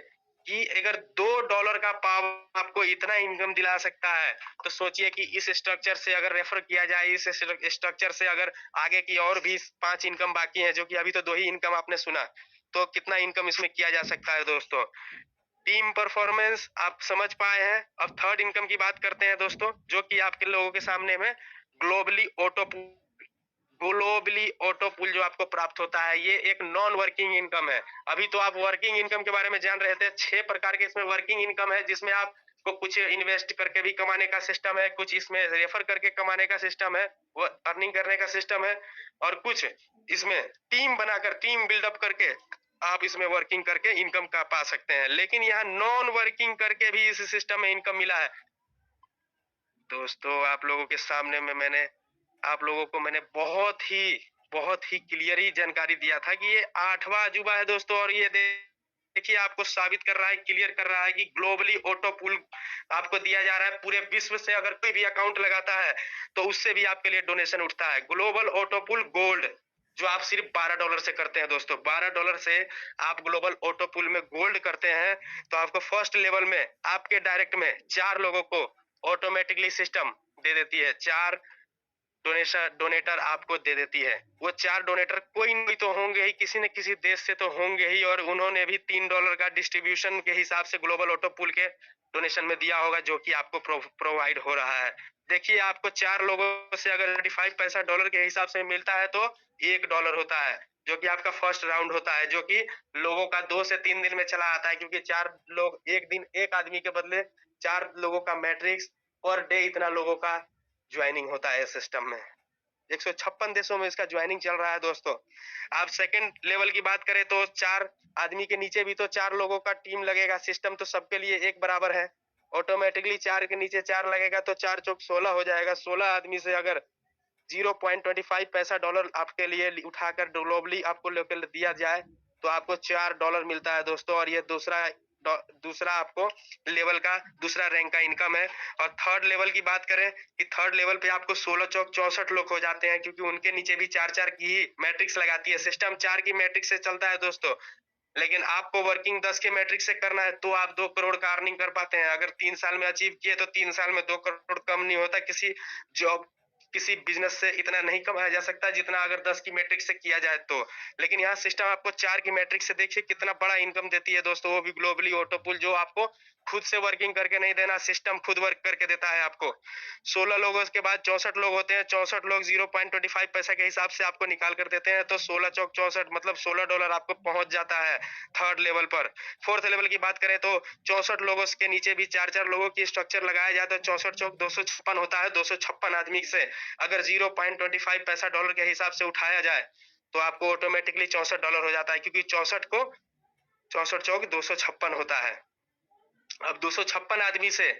कि अगर $2 का पाव आपको इतना इनकम दिला सकता है, तो सोचिए कि इस स्ट्रक्चर से अगर रेफर किया जाए, इस स्ट्रक्चर से अगर आगे की और भी 5 इनकम बाकी है, जो कि अभी तो 2 ही इनकम आपने सुना, तो कितना इनकम इसमें किया जा सकता है दोस्तों। टीम परफॉर्मेंस आप समझ पाए हैं। अब थर्ड इनकम की बात करते हैं दोस्तों, जो कि आपके लोगों के सामने में ग्लोबली ऑटो पूल जो आपको प्राप्त होता है, ये एक नॉन वर्किंग इनकम है। अभी तो आप वर्किंग इनकम के बारे में जान रहे थे। 6 प्रकार के इसमें वर्किंग इनकम है, जिसमें आपको कुछ इन्वेस्ट करके भी कमाने का सिस्टम है, कुछ इसमें रेफर करके कमाने का सिस्टम है, वो अर्निंग करने का सिस्टम है, और कुछ इसमें टीम बनाकर, टीम बिल्डअप करके आप इसमें वर्किंग करके इनकम का पा सकते हैं। लेकिन यहाँ नॉन वर्किंग करके भी इस सिस्टम में इनकम मिला है दोस्तों। आप लोगों को मैंने बहुत ही क्लियर ही जानकारी दिया था कि ये 8वां अजूबा है दोस्तों। और ये देखिए आपको साबित कर रहा है, क्लियर कर रहा है कि ग्लोबली ऑटो पूल आपको दिया जा रहा है। पूरे विश्व से अगर कोई भी अकाउंट लगाता है तो उससे भी आपके लिए डोनेशन उठता है। ग्लोबल ऑटो पूल गोल्ड, जो आप सिर्फ $12 से करते हैं दोस्तों। $12 से आप ग्लोबल ऑटो पूल में गोल्ड करते हैं, तो आपको फर्स्ट लेवल में आपके डायरेक्ट में 4 लोगों को ऑटोमेटिकली सिस्टम दे देती है। 4 डोनेटर आपको दे देती है। वो 4 डोनेटर कोई नहीं तो होंगे ही, किसी न किसी देश से तो होंगे ही, और उन्होंने भी $3 का डिस्ट्रीब्यूशन के हिसाब से ग्लोबल ऑटो पूल के डोनेशन में दिया होगा, जो कि आपको प्रोवाइड हो रहा है। देखिए आपको 4 लोगों से अगर 35 पैसा डॉलर के हिसाब से मिलता है तो $1 होता है, जो कि आपका फर्स्ट राउंड होता है, जो कि लोगों का 2 से 3 दिन में चला आता है, क्योंकि 4 लोग एक दिन, एक आदमी के बदले 4 लोगों का मैट्रिक्स पर डे इतना लोगों का ज्वाइनिंग होता है सिस्टम में। 156 देशों में इसका ज्वाइनिंग चल रहा है दोस्तों। आप सेकंड लेवल की बात करें तो 4 आदमी के नीचे भी तो 4 लोगों का टीम लगेगा। सिस्टम तो सबके लिए एक बराबर है, ऑटोमेटिकली 4 के नीचे 4 लगेगा तो 4 चौक 16 हो जाएगा। 16 आदमी से अगर 0.25 पैसा डॉलर आपके लिए उठाकर ग्लोबली आपको लेकर दिया जाए तो आपको $4 मिलता है दोस्तों। और ये दूसरा दूसरा आपको लेवल का दूसरा रैंक का इनकम है। और थर्ड लेवल की बात करें कि थर्ड लेवल पे आपको 16 चौक 64 लोग हो जाते हैं, क्योंकि उनके नीचे भी 4-4 की ही मैट्रिक्स लगाती है। सिस्टम 4 की मैट्रिक्स से चलता है दोस्तों, लेकिन आपको वर्किंग 10 के मैट्रिक्स से करना है तो आप 2 करोड़ का अर्निंग कर पाते हैं। अगर 3 साल में अचीव किए तो 3 साल में 2 करोड़ कम नहीं होता। किसी बिजनेस से इतना नहीं कमाया जा सकता जितना अगर 10 की मैट्रिक से किया जाए तो। लेकिन यहाँ सिस्टम आपको 4 की मैट्रिक से देखिए कितना बड़ा इनकम देती है दोस्तों, वो भी ग्लोबली ऑटोपुल, जो आपको खुद से वर्किंग करके नहीं देना, सिस्टम खुद वर्क करके देता है आपको। 16 लोगों के बाद 64 लोग होते हैं, 64 लोग 0.25 पैसा के हिसाब से आपको निकाल कर देते हैं, तो 16 चौक 64 मतलब $16 आपको पहुंच जाता है थर्ड लेवल पर। फोर्थ लेवल की बात करें तो 64 लोगों के नीचे भी 4-4 लोगों की स्ट्रक्चर लगाया जाए तो 64 चौक 256 होता है। 256 आदमी से अगर 0.25 पैसा डॉलर के हिसाब से उठाया जाए तो आपको ऑटोमेटिकली $64 हो जाता है, क्योंकि 64 चौक 256 होता है। अब 256 आदमी से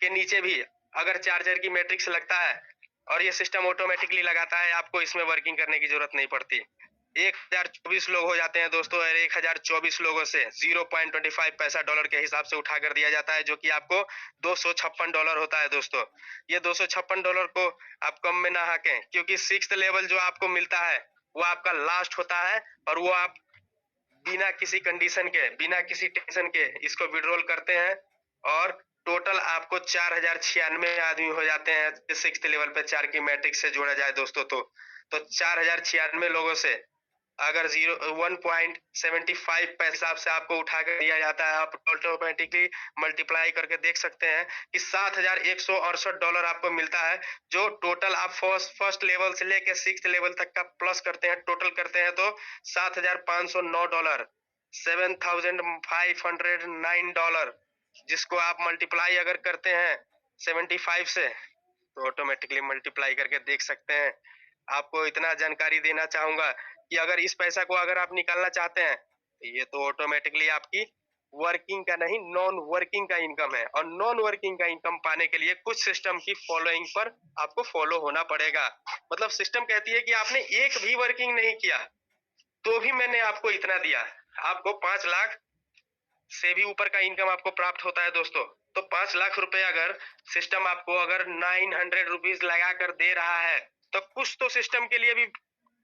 के नीचे भी अगर 4-4 की मैट्रिक्स लगता है और ये सिस्टम ऑटोमेटिकली लगाता है, आपको इसमें वर्किंग करने की जरूरत नहीं पड़ती। 1024 लोग हो जाते हैं दोस्तों, और 1024 लोगों से 0.25 पैसा डॉलर के हिसाब से उठा कर दिया जाता है, जो कि आपको $256 होता है दोस्तों। ये $256 को आप कम में ना हाकें, क्योंकि 6th लेवल जो आपको मिलता है वो आपका लास्ट होता है, और वो आप बिना किसी कंडीशन के, बिना किसी टेंशन के इसको विड्रॉल करते हैं, और टोटल आपको 4096 आदमी हो जाते हैं 6th लेवल पे 4 की मैट्रिक्स से जोड़ा जाए दोस्तों। तो 4096 लोगों से अगर 1.75 पैसा से आपको उठा कर दिया जाता है, आप ऑटोमेटिकली मल्टीप्लाई करके देख सकते हैं कि $7168 आपको मिलता है, जो टोटल आप फर्स्ट लेवल से लेके 6th लेवल तक का प्लस करते हैं, टोटल करते हैं तो $7509, $7509, जिसको आप मल्टीप्लाई अगर करते हैं 75 से तो ऑटोमेटिकली मल्टीप्लाई करके देख सकते हैं। आपको इतना जानकारी देना चाहूंगा कि अगर इस पैसा को अगर आप निकालना चाहते हैं तो ये तो ऑटोमेटिकली आपकी वर्किंग का नहीं, नॉन वर्किंग का इनकम है, और नॉन वर्किंग का इनकम पाने के लिए कुछ सिस्टम की फॉलोइंग पर आपको फॉलो होना पड़ेगा। मतलब सिस्टम कहती है कि आपने एक भी वर्किंग नहीं किया तो भी मैंने आपको इतना दिया, आपको 5 लाख से भी ऊपर का इनकम आपको प्राप्त होता है दोस्तों। तो 5 लाख रुपए अगर सिस्टम आपको अगर 900 रुपीज लगा कर दे रहा है, तो कुछ तो सिस्टम के लिए भी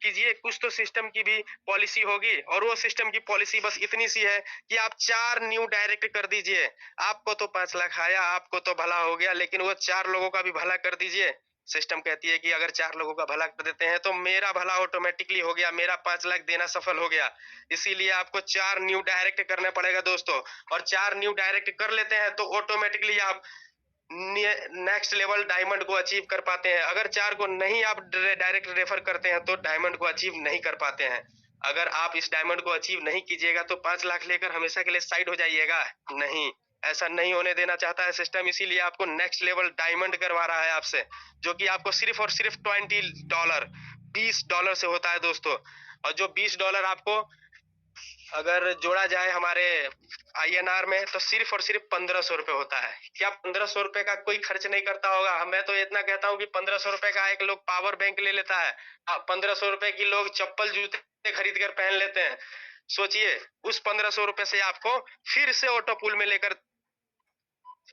कीजिए, कुछ तो सिस्टम की भी पॉलिसी होगी, और वो सिस्टम की पॉलिसी बस इतनी सी है कि आप 4 न्यू डायरेक्ट कर दीजिए। आपको तो 5 लाख आया, आपको तो भला हो गया, लेकिन वो 4 लोगों का भी भला कर दीजिए। सिस्टम कहती है कि अगर 4 लोगों का भला कर देते हैं तो मेरा भला ऑटोमेटिकली हो गया, मेरा 5 लाख देना सफल हो गया। इसीलिए आपको 4 न्यू डायरेक्ट करना पड़ेगा दोस्तों, और 4 न्यू डायरेक्ट कर लेते हैं तो ऑटोमेटिकली आप नेक्स्ट लेवल डायमंड को अचीव कर पाते हैं। अगर 4 को नहीं आप डायरेक्ट रेफर करते हैं तो डायमंड को अचीव नहीं कर पाते हैं। अगर आप इस डायमंड को अचीव नहीं कीजिएगा तो 5 लाख लेकर हमेशा के लिए साइड हो जाइएगा, नहीं, ऐसा नहीं होने देना चाहता है सिस्टम। इसीलिए आपको नेक्स्ट लेवल डायमंड करवा रहा है आपसे, जो कि आपको सिर्फ और सिर्फ $20 से होता है दोस्तों। और जो $20 आपको अगर जोड़ा जाए हमारे INR में तो सिर्फ और सिर्फ 1500 रुपए होता है। क्या 1500 रुपए का कोई खर्च नहीं करता होगा? मैं तो इतना कहता हूँ कि 1500 रुपए का एक लोग पावर बैंक ले लेता है, 1500 रुपए की लोग चप्पल जूते खरीद कर पहन लेते हैं। सोचिए, उस 1500 रुपए से आपको फिर से ऑटोपुल में लेकर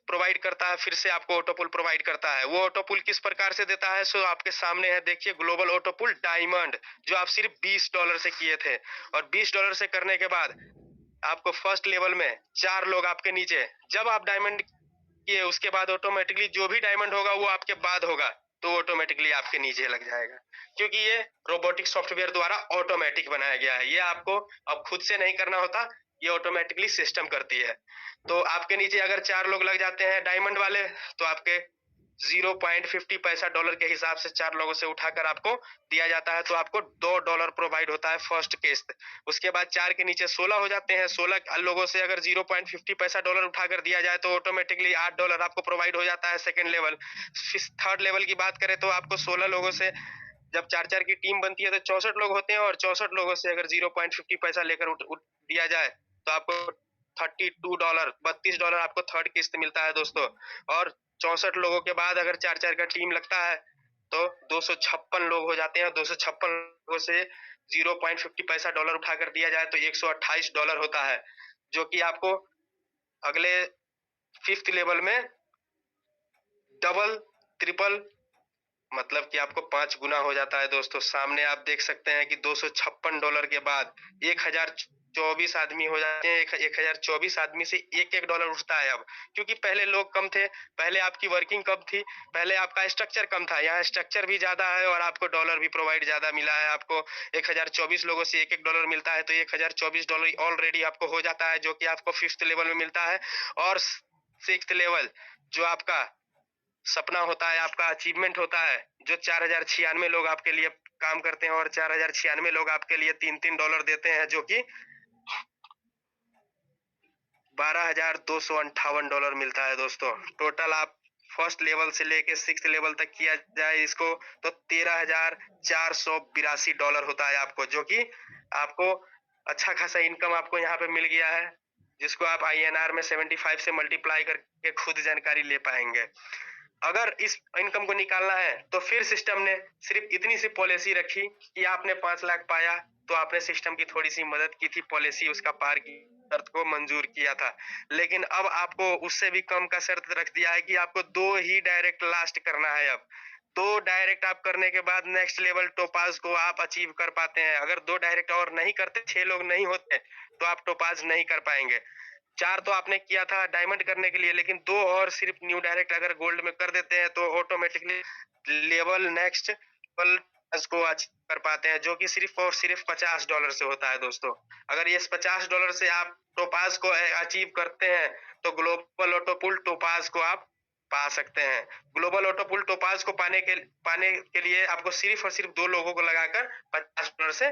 प्रोवाइड करता है, फिर से आपको ऑटोपुल प्रोवाइड करता है। वो ऑटोपुल किस प्रकार से देता है सो आपके सामने है, देखिए, ग्लोबल ऑटोपुल डायमंड, जो आप सिर्फ $20 से किए थे, और $20 से करने के बाद आपको फर्स्ट लेवल में 4 लोग आपके नीचे, जब आप डायमंड किए उसके बाद ऑटोमेटिकली जो भी डायमंड होगा वो आपके बाद होगा, तो ऑटोमेटिकली आपके नीचे लग जाएगा, क्योंकि ये रोबोटिक सॉफ्टवेयर द्वारा ऑटोमेटिक बनाया गया है। ये आपको अब खुद से नहीं करना होता, ये ऑटोमेटिकली सिस्टम करती है। तो आपके नीचे अगर 4 लोग लग जाते हैं डायमंड वाले, तो आपके 0.50 पैसा डॉलर के हिसाब से 4 लोगों से उठाकर आपको दिया जाता है, तो आपको $2 प्रोवाइड होता है फर्स्ट किस्त। उसके बाद 4 के नीचे 16 हो जाते हैं, 16 लोगों से अगर 0.50 पैसा डॉलर उठाकर दिया जाए तो ऑटोमेटिकली $8 आपको प्रोवाइड हो जाता है सेकेंड लेवल। थर्ड लेवल की बात करें तो आपको 16 लोगों से जब 4-4 की टीम बनती है तो 64 लोग होते हैं, और 64 लोगों से अगर 0.50 पैसा लेकर दिया जाए तो आपको $32 आपको थर्ड किस्त मिलता है दोस्तों। और 64 लोगों के बाद अगर 4-4 का टीम लगता है तो 256 लोग हो जाते हैं। 256 लोगों से 0.50 पैसा डॉलर उठाकर दिया जाए तो $128 होता है, जो कि आपको अगले 5th लेवल में डबल, ट्रिपल, मतलब कि आपको 5 गुना हो जाता है दोस्तों। सामने आप देख सकते हैं कि $256 के बाद 1024 आदमी हो जाते हैं। 1024 आदमी से $1 उठता है अब, क्योंकि पहले लोग कम थे, पहले आपकी वर्किंग कम थी, पहले आपका स्ट्रक्चर कम था। यहाँ स्ट्रक्चर भी ज्यादा है और आपको डॉलर भी प्रोवाइड ज्यादा मिला है। आपको 1024 लोगों से $1 मिलता है, तो $1024 ऑलरेडी आपको हो जाता है, जो कि आपको 5th लेवल में मिलता है। और 6th लेवल जो आपका सपना होता है, आपका अचीवमेंट होता है, जो 4096 लोग आपके लिए काम करते हैं और 4096 लोग आपके लिए $3 देते हैं, जो कि $12,258 मिलता है दोस्तों। टोटल आप फर्स्ट लेवल से लेके 6th लेवल तक किया जाए इसको, तो $13,482 होता है आपको, जो कि आपको अच्छा खासा इनकम आपको यहाँ पे मिल गया है, जिसको आप INR में 75 से मल्टीप्लाई करके खुद जानकारी ले पाएंगे। अगर इस इनकम को निकालना है तो फिर सिस्टम ने सिर्फ इतनी सी पॉलिसी रखी कि आपने 5 लाख पाया तो आपने सिस्टम की थोड़ी सी मदद की थी, पॉलिसी उसका पार की शर्त को मंजूर किया था। लेकिन अब आपको उससे भी कम का शर्त रख दिया है कि आपको 2 ही डायरेक्ट लास्ट करना है। अब 2 डायरेक्ट आप करने के बाद नेक्स्ट लेवल टोपाज को आप अचीव कर पाते हैं। अगर 2 डायरेक्ट और नहीं करते, 6 लोग नहीं होते, तो आप टोपाज नहीं कर पाएंगे। 4 तो आपने किया था डायमंड करने के लिए, लेकिन 2 और सिर्फ न्यू डायरेक्ट अगर गोल्ड में कर देते हैं तो ऑटोमेटिकली लेवल नेक्स्ट लेवल को अचीव कर पाते हैं, जो कि सिर्फ और सिर्फ $50 से होता है दोस्तों। अगर ये $50 से आप टोपाज को अचीव करते हैं तो ग्लोबल ऑटोपुल टोपाज को आप पा सकते हैं। ग्लोबल ऑटोपुल टोपाज को पाने के लिए आपको सिर्फ और सिर्फ 2 लोगों को लगाकर $50 से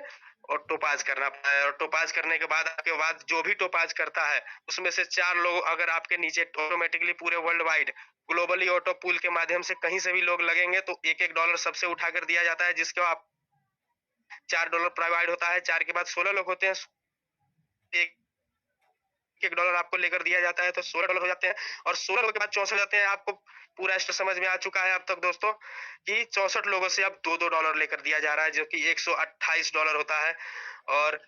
और टोपाज करना पड़ता है। और टोपाज करने के बाद आपके बाद जो भी टोपाज करता है उसमें से 4 लोग अगर आपके नीचे ऑटोमेटिकली पूरे world wide globally auto pool के माध्यम से कहीं से भी लोग लगेंगे तो $1 सबसे उठाकर दिया जाता है, जिसके आप $4 प्रोवाइड होता है। 4 के बाद 16 लोग होते हैं, $1 आपको लेकर दिया जाता है, तो $16 हो जाते हैं। और 16 लोगों के बाद 64 हो जाते हैं। आपको पूरा समझ में आ चुका है अब तक दोस्तों कि 64 लोगों से अब $2-2 लेकर दिया जा रहा है, जो कि $128 होता है। और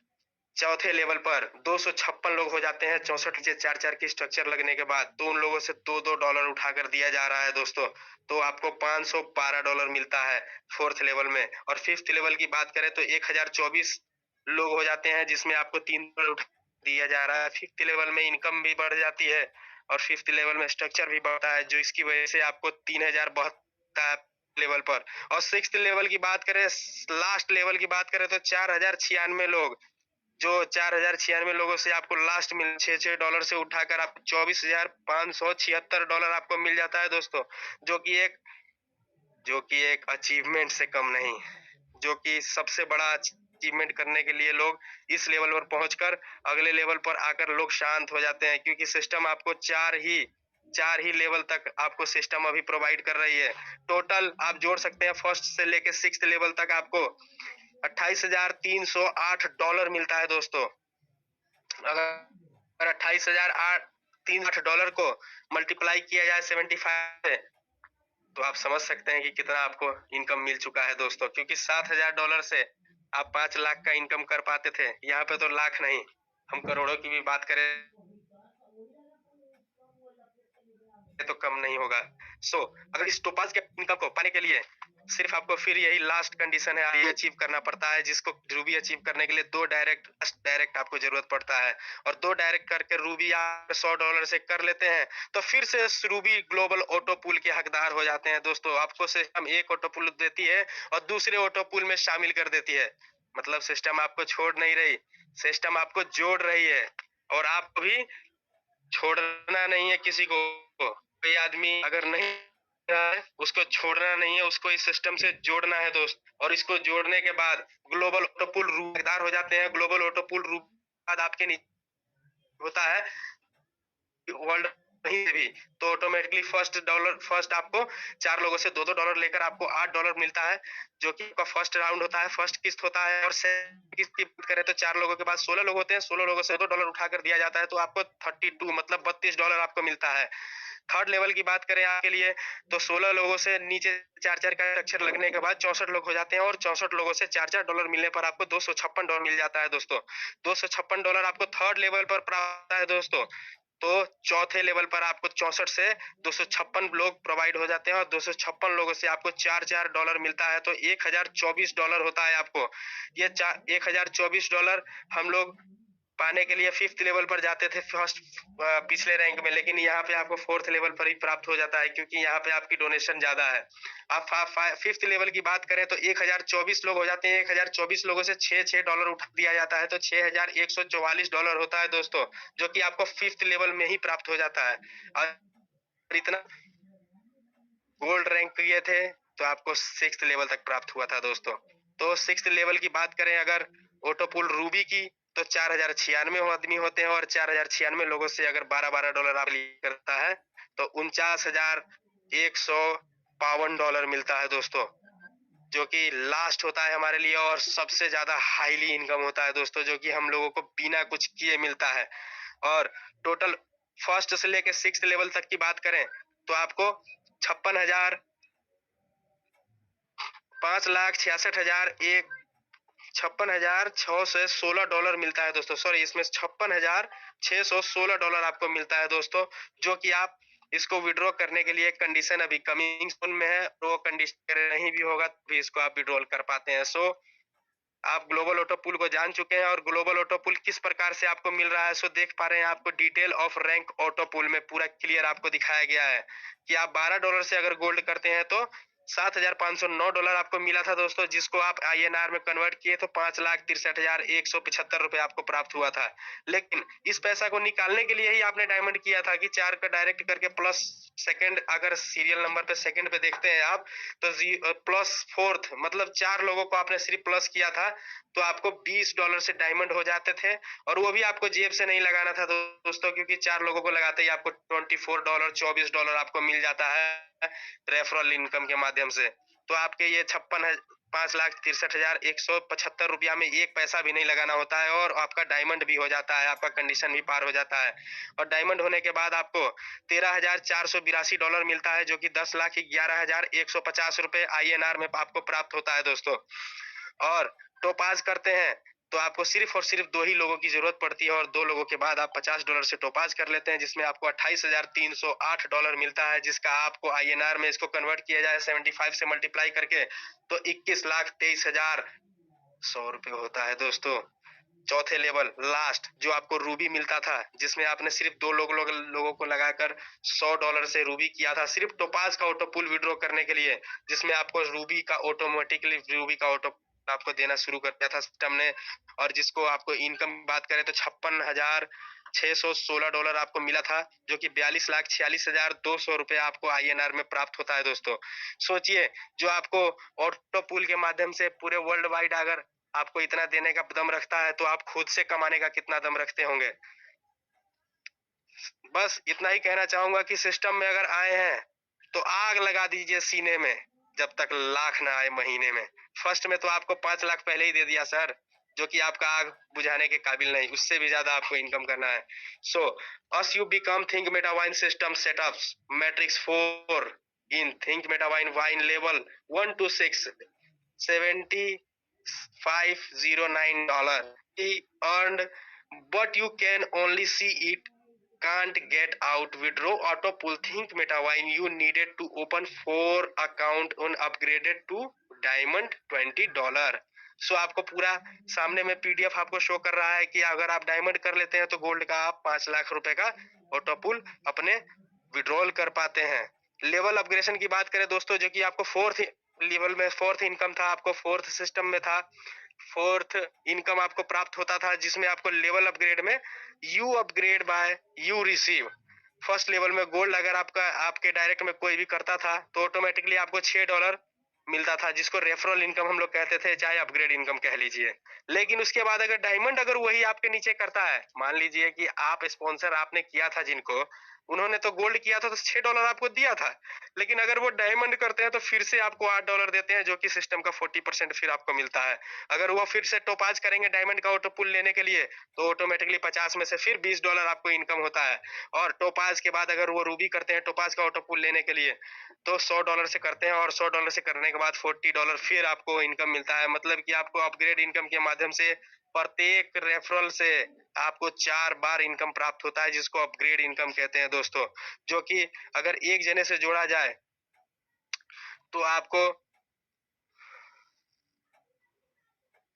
चौथे लेवल पर 256 लोग हो जाते हैं। 64 नीचे 4-4 की स्ट्रक्चर लगने के बाद तो उन लोगों से $2-2 उठाकर दिया जा रहा है दोस्तों, तो आपको $512 मिलता है 4th लेवल में। और 5th लेवल की बात करें तो 1024 लोग हो जाते हैं, जिसमें आपको $3 उठा दिया जा रहा है। 5th लेवल में इनकम भी बढ़ जाती है और 5th लेवल में स्ट्रक्चर भी बढ़ता है, जो इसकी वजह से आपको 3000 बढ़ता है लेवल पर। और 6th लेवल की बात करें, लास्ट लेवल की बात करें तो 4096 लोग, जो 4096 लोगों से आपको लास्ट मिल $6-6 से उठाकर आप $24,576 आपको मिल जाता है दोस्तों, जो कि एक अचीवमेंट से कम नहीं, जो कि सबसे बड़ा अचीवमेंट करने के लिए लोग इस लेवल पर पहुंचकर अगले लेवल पर आकर लोग शांत हो जाते हैं, क्योंकि सिस्टम आपको चार ही लेवल तक आपको सिस्टम अभी प्रोवाइड कर रही है। टोटल आप जोड़ सकते हैं फर्स्ट से लेके 6th लेवल तक आपको $28,308 मिलता है दोस्तों। अगर $28,308 को मल्टीप्लाई किया जाए 75 से, तो आप समझ सकते हैं कि कितना आपको इनकम मिल चुका है दोस्तों। क्योंकि $7,000 से आप 5 लाख का इनकम कर पाते थे, यहाँ पे तो लाख नहीं, हम करोड़ों की भी बात करें तो कम नहीं होगा। अगर इस टोपाज के इनकम को पाने के लिए सिर्फ आपको फिर यही लास्ट कंडीशन है, ये अचीव करना पड़ता है, जिसको रूबी अचीव करने के लिए 2 डायरेक्ट आपको जरूरत पड़ता है। और 2 डायरेक्ट करके रूबी आप $100 से कर लेते हैं तो फिर से रूबी ग्लोबल ऑटो पूल के हकदार हो जाते हैं दोस्तों। आपको सिस्टम एक ऑटो पूल देती है और दूसरे ऑटो पूल में शामिल कर देती है, मतलब सिस्टम आपको छोड़ नहीं रही, सिस्टम आपको जोड़ रही है। और आपको भी छोड़ना नहीं है किसी को, कोई आदमी अगर नहीं है उसको छोड़ना नहीं है, उसको इस सिस्टम से जोड़ना है दोस्त। और इसको जोड़ने के बाद ग्लोबल ऑटोपूल रूबीदार हो जाते हैं। ग्लोबल ऑटोपूल रूब बाद आपके नीचे होता है वर्ल्ड कहीं से भी, तो ऑटोमेटिकली फर्स्ट आपको 4 लोगों से $2-2 लेकर आपको $8 मिलता है, जो कि आपका फर्स्ट राउंड होता है, फर्स्ट किस्त होता है। और सेकंड किस्त की बात करें तो 4 लोगों के बाद 16 लोग होते हैं, 16 लोगों से $2 उठाकर दिया जाता है, तो आपको 32 मतलब $32 आपको मिलता है। थर्ड लेवल की बात करें आपके लिए तो 16 लोगों से नीचे 4-4 का अक्षर लगने के बाद 64 लोग हो जाते हैं, और 64 लोगों से $4-4 मिलने पर आपको $256 मिल जाता है दोस्तों। $256 आपको थर्ड लेवल पर प्राप्त है दोस्तों। तो चौथे लेवल पर आपको 64 से 256 लोग प्रोवाइड हो जाते हैं और 256 लोगों से आपको $4 मिलता है, तो $1024 होता है आपको। ये $1024 हम लोग पाने के लिए 5th लेवल पर जाते थे पिछले रैंक में, लेकिन यहाँ पे आपको 4th लेवल पर ही प्राप्त हो जाता है क्योंकि यहाँ पे आपकी डोनेशन ज्यादा है। आप 5th लेवल की बात करें तो 1024 लोग हो जाते हैं। 1024 लोगों से $6 उठा दिया जाता है, तो $6144 होता है दोस्तों, जो कि आपको 5th लेवल में ही प्राप्त हो जाता है। और इतना गोल्ड रैंक किए थे तो आपको 6th लेवल तक प्राप्त हुआ था दोस्तों। तो 6th लेवल की बात करें अगर ऑटोपुल रूबी की, तो 4096 आदमी होते हैं और 4096 लोगों से अगर $12 आप करता है तो $49,152 मिलता है दोस्तों, जो कि लास्ट होता है हमारे लिए और सबसे ज्यादा हाईली इनकम होता है दोस्तों, जो कि हम लोगों को बिना कुछ किए मिलता है। और टोटल फर्स्ट से लेके 6th लेवल तक की बात करें तो आपको 56,616 मिलता है दोस्तों। सॉरी, इसमें $56,616 आपको मिलता है दोस्तों, जो कि आप इसको विड्रॉ करने के लिए कंडीशन अभी कमिंग सून में है, तो कंडीशन नहीं भी होगा तो भी इसको आप विड्रॉल कर पाते हैं। सो आप ग्लोबल ऑटो पुल को जान चुके हैं और ग्लोबल ऑटो पुल किस प्रकार से आपको मिल रहा है, सो देख पा रहे हैं। आपको डिटेल ऑफ रैंक ऑटो पुल में पूरा क्लियर आपको दिखाया गया है कि आप $12 से अगर गोल्ड करते हैं तो $7,509 आपको मिला था दोस्तों, जिसको आप INR में कन्वर्ट किए तो $5,63,175 आपको प्राप्त हुआ था। लेकिन इस पैसा को निकालने के लिए ही आपने डायमंड किया था कि 4 का डायरेक्ट करके प्लस सेकंड, अगर सीरियल नंबर पे सेकंड पे देखते हैं आप तो प्लस 4th मतलब 4 लोगों को आपने सिर्फ प्लस किया था तो आपको $20 से डायमंड हो जाते थे, और वो भी आपको जेब से नहीं लगाना था दोस्तों, क्योंकि 4 लोगों को लगाते ही आपको $24 $24 आपको मिल जाता है रेफरल इनकम के माध्यम से। तो आपके ये 5,63,175 रुपया में एक पैसा भी नहीं लगाना होता है और आपका डायमंड भी हो जाता है, आपका कंडीशन भी पार हो जाता है। और डायमंड होने के बाद आपको $13,482 मिलता है, जो कि 10,11,150 रुपए INR में आपको प्राप्त होता है दोस्तों। और टोपाज करते हैं तो आपको सिर्फ और सिर्फ 2 ही लोगों की जरूरत पड़ती है और 2 लोगों के बाद आप $50 से टोपाज कर लेते हैं, जिसमें आपको $28,308 मिलता है, जिसका आपको INR में इसको कन्वर्ट किया जाए 75 से मल्टीप्लाई करके तो 21,23,100 रुपए होता है दोस्तों। चौथे लेवल लास्ट जो आपको रूबी मिलता था, जिसमें आपने सिर्फ 2 लोगों को लगाकर $100 से रूबी किया था सिर्फ टोपाज का ऑटो पुल विड्रॉ करने के लिए, जिसमें आपको रूबी का ऑटोमेटिकली रूबी का ऑटो आपको देना शुरू कर दिया था सिस्टम ने। और जिसको आपको इनकम बात करें तो $56,616 आपको मिला था, जो कि 42,46,200 रुपए आपको INR में प्राप्त होता है दोस्तों। सोचिए, जो आपको ऑटो पुल के माध्यम से पूरे वर्ल्ड वाइड अगर आपको इतना देने का दम रखता है तो आप खुद से कमाने का कितना दम रखते होंगे। बस इतना ही कहना चाहूंगा कि सिस्टम में अगर आए हैं तो आग लगा दीजिए सीने में जब तक लाख ना आए महीने में। फर्स्ट में तो आपको 5 लाख पहले ही दे दिया सर, जो कि आपका आग बुझाने के काबिल नहीं, उससे भी ज्यादा आपको इनकम करना है। सो as you become think metawine system setups matrix 4 in think metawine wine level 1 to 6 $7,509 he earned, but you can only see it, can't get out. Withdraw auto pull think metawine you needed to open 4 account on upgraded to diamond $20। सो आपको पूरा सामने में PDF आपको show कर रहा है कि अगर आप डायमंड कर लेते हैं तो गोल्ड का आप 5 लाख रुपए का ऑटो पुल अपने विड्रॉल कर पाते हैं। लेवल अपग्रेडेशन की बात करें दोस्तों, जो कि आपको 4th लेवल में 4th इनकम था, आपको 4th सिस्टम में था 4th इनकम आपको प्राप्त होता था, जिसमें आपको लेवल अपग्रेड में you upgrade by you receive. First level में गोल्ड अगर आपके डायरेक्ट में कोई भी करता था तो ऑटोमेटिकली आपको $6 मिलता था, जिसको रेफरल इनकम हम लोग कहते थे, चाहे अपग्रेड इनकम कह लीजिए। लेकिन उसके बाद अगर डायमंड अगर वही आपके नीचे करता है, मान लीजिए कि आप स्पॉन्सर आपने किया था जिनको, उन्होंने तो गोल्ड किया था तो $6 आपको दिया था, लेकिन अगर वो डायमंड करते हैं तो फिर से आपको $8 देते हैं, जो कि सिस्टम का 40% फिर आपको मिलता है। अगर वो फिर से टोपाज करेंगे डायमंड का ऑटो पुल लेने के लिए तो ऑटोमेटिकली 50 में से फिर $20 आपको इनकम होता है। और टोपाज के बाद अगर वो रूबी करते हैं टोपाज का ऑटो पुल लेने के लिए तो $100 से करते हैं, और $100 से करने के बाद $40 फिर आपको इनकम मिलता है। मतलब कि आपको अपग्रेड इनकम के माध्यम से प्रत्येक रेफरल से आपको 4 बार इनकम प्राप्त होता है, जिसको अपग्रेड इनकम कहते हैं दोस्तों। जो कि अगर एक जने से जोड़ा जाए तो आपको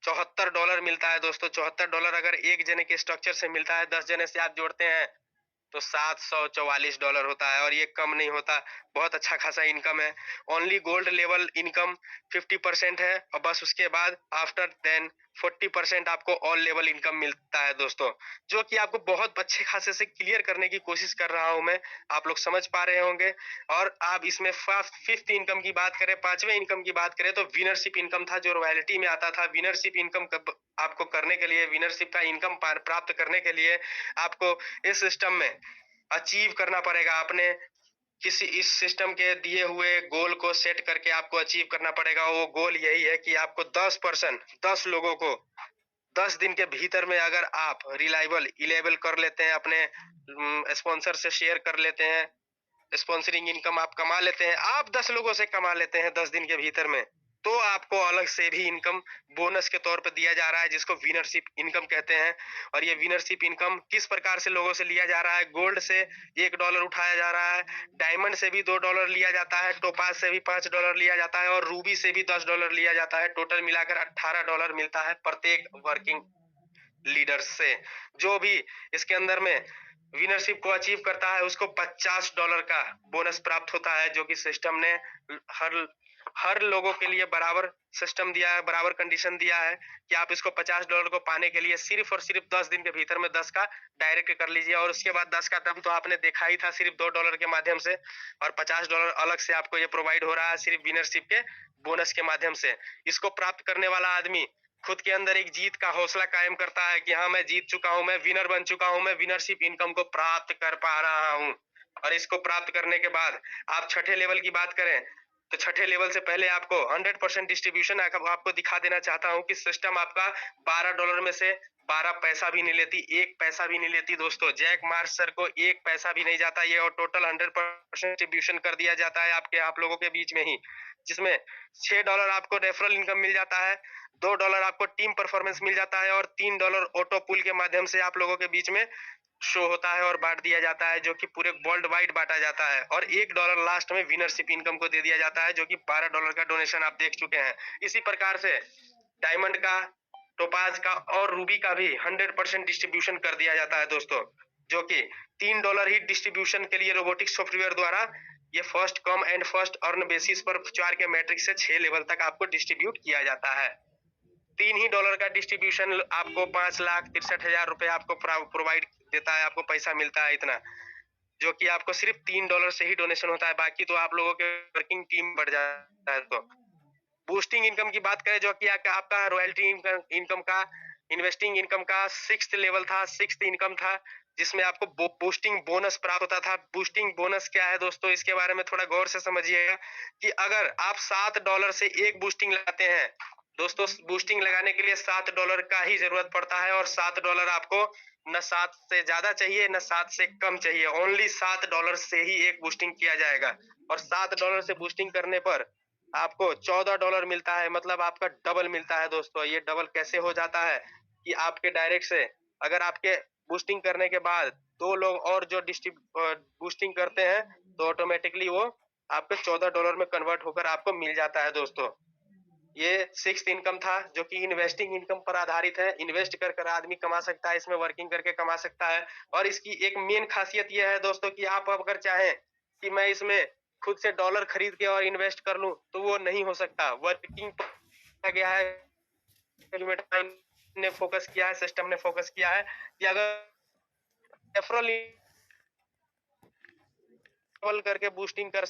$74 मिलता है दोस्तों। $74 अगर एक जने के स्ट्रक्चर से मिलता है, 10 जने से आप जोड़ते हैं तो $744 होता है, और ये कम नहीं होता। बहुत अच्छा खासा इनकम है। ओनली गोल्ड लेवल इनकम 50% है, और बस उसके बाद आफ्टर देन 40% आपको ऑल लेवल इनकम मिलता है दोस्तों। जो कि आपको बहुत अच्छे खासे से क्लियर करने की कोशिश कर रहा हूं मैं, आप लोग समझ पा रहे होंगे। और आप इसमें फिफ्थ इनकम की बात करें, पांचवें इनकम की बात करें, तो विनरशिप इनकम था जो रॉयल्टी में आता था। विनरशिप इनकम आपको करने के लिए, विनरशिप का इनकम प्राप्त करने के लिए आपको इस सिस्टम में अचीव करना पड़ेगा। अपने किसी इस सिस्टम के दिए हुए गोल को सेट करके आपको अचीव करना पड़ेगा। वो गोल यही है कि आपको 10 लोगों को 10 दिन के भीतर में अगर आप रिलायबल इलेबल कर लेते हैं, अपने स्पॉन्सर से शेयर कर लेते हैं, स्पॉन्सरिंग इनकम आप कमा लेते हैं, आप 10 लोगों से कमा लेते हैं 10 दिन के भीतर में, तो आपको अलग से भी इनकम बोनस के तौर पर दिया जा रहा है, जिसको विनरशिप इनकम कहते हैं। और ये विनरशिप इनकम किस प्रकार से लोगों से लिया जा रहा है? गोल्ड से $1 उठाया जा रहा है, डायमंड से भी $2 लिया जाता है, टोपाज से भी $5 लिया जाता है, और रूबी से भी $10 लिया जाता है। टोटल मिलाकर $18 मिलता है प्रत्येक वर्किंग लीडर से। जो भी इसके अंदर में विनरशिप को अचीव करता है उसको $50 का बोनस प्राप्त होता है, जो कि सिस्टम ने हर लोगों के लिए बराबर सिस्टम दिया है, बराबर कंडीशन दिया है कि आप इसको $50 को पाने के लिए सिर्फ और सिर्फ 10 दिन के भीतर में 10 का डायरेक्ट कर लीजिए, और उसके बाद 10 का दम तो आपने देखा ही था सिर्फ $2 के माध्यम से, और $50 अलग से आपको ये प्रोवाइड हो रहा है सिर्फ विनरशिप के बोनस के माध्यम से। इसको प्राप्त करने वाला आदमी खुद के अंदर एक जीत का हौसला कायम करता है कि हाँ, मैं जीत चुका हूं, मैं विनर बन चुका हूं, मैं विनरशिप इनकम को प्राप्त कर पा रहा हूं। और इसको प्राप्त करने के बाद आप छठे लेवल की बात करें तो छठे लेवल से पहले आपको 100% डिस्ट्रीब्यूशन आपको दिखा देना चाहता हूं कि सिस्टम आपका $12 में से 12 पैसा भी नहीं लेती, 1 पैसा भी नहीं लेती दोस्तों। जैक मार्स सर को 1 पैसा भी नहीं जाता ये, और टोटल 100% डिस्ट्रीब्यूशन कर दिया जाता है आप लोगों के बीच में ही, जिसमें $6 आपको रेफरल इनकम मिल जाता है, $2 आपको टीम परफॉर्मेंस मिल जाता है, और $3 ऑटो पुल के माध्यम से आप लोगों के बीच में शो होता है और बांट दिया जाता है, जो कि पूरे वर्ल्ड वाइड बांटा जाता है। और $1 लास्ट में विनरशिप इनकम को दे दिया जाता है, जो कि $12 का डोनेशन आप देख चुके हैं। इसी प्रकार से डायमंड का, टोपाज का और रूबी का भी 100% डिस्ट्रीब्यूशन कर दिया जाता है दोस्तों, जो कि $3 ही डिस्ट्रीब्यूशन के लिए रोबोटिक सॉफ्टवेयर द्वारा ये first come and first earn basis पर 4 के मैट्रिक्स से 6 लेवल तक आपको डिस्ट्रीब्यूट किया जाता है। $3 का डिस्ट्रीब्यूशन आपको 5,63,000 रुपए आपको प्रोवाइड देता है, आपको पैसा मिलता है इतना, जो कि आपको सिर्फ $3 से ही डोनेशन होता है। बाकी तो आप लोगों के वर्किंग टीम बढ़ जाता है। तो बूस्टिंग इनकम की बात करें, जो कि आपका रॉयल्टी इनकम का, इन्वेस्टिंग इनकम का 6th लेवल था, 6th इनकम था, जिसमें आपको बूस्टिंग बोनस प्राप्त होता था। बूस्टिंग बोनस क्या है दोस्तों, इसके बारे में थोड़ा गौर से समझिएगा कि अगर आप $7 से एक बूस्टिंग लगाते हैं दोस्तों, बूस्टिंग लगाने के लिए $7 का ही जरूरत पड़ता है, और $7 आपको न 7 से ज्यादा चाहिए न 7 से कम चाहिए, ओनली $7 से ही एक बूस्टिंग किया जाएगा। और $7 से बूस्टिंग करने पर आपको $14 मिलता है, मतलब आपका डबल मिलता है दोस्तों। ये डबल कैसे हो जाता है कि आपके डायरेक्ट से अगर आपके बूस्टिंग करने के बाद 2 लोग और जो बूस्टिंग करते हैं तो ऑटोमेटिकली वो आपके $14 में कन्वर्ट होकर आपको मिल जाता है दोस्तों। ये 6th इनकम था, जो कि इन्वेस्टिंग इनकम पर आधारित है। इन्वेस्ट कर कर आदमी कमा सकता है, इसमें वर्किंग करके कमा सकता है। और इसकी एक मेन खासियत यह है दोस्तों कि आप अगर चाहें कि मैं इसमें खुद से डॉलर खरीद के और इन्वेस्ट कर लूं, तो वो नहीं हो सकता। वर्किंग गया है, ने फोकस किया है, सिस्टम ने फोकस किया है कि अगर रेफरल करके बूस्टिंग कर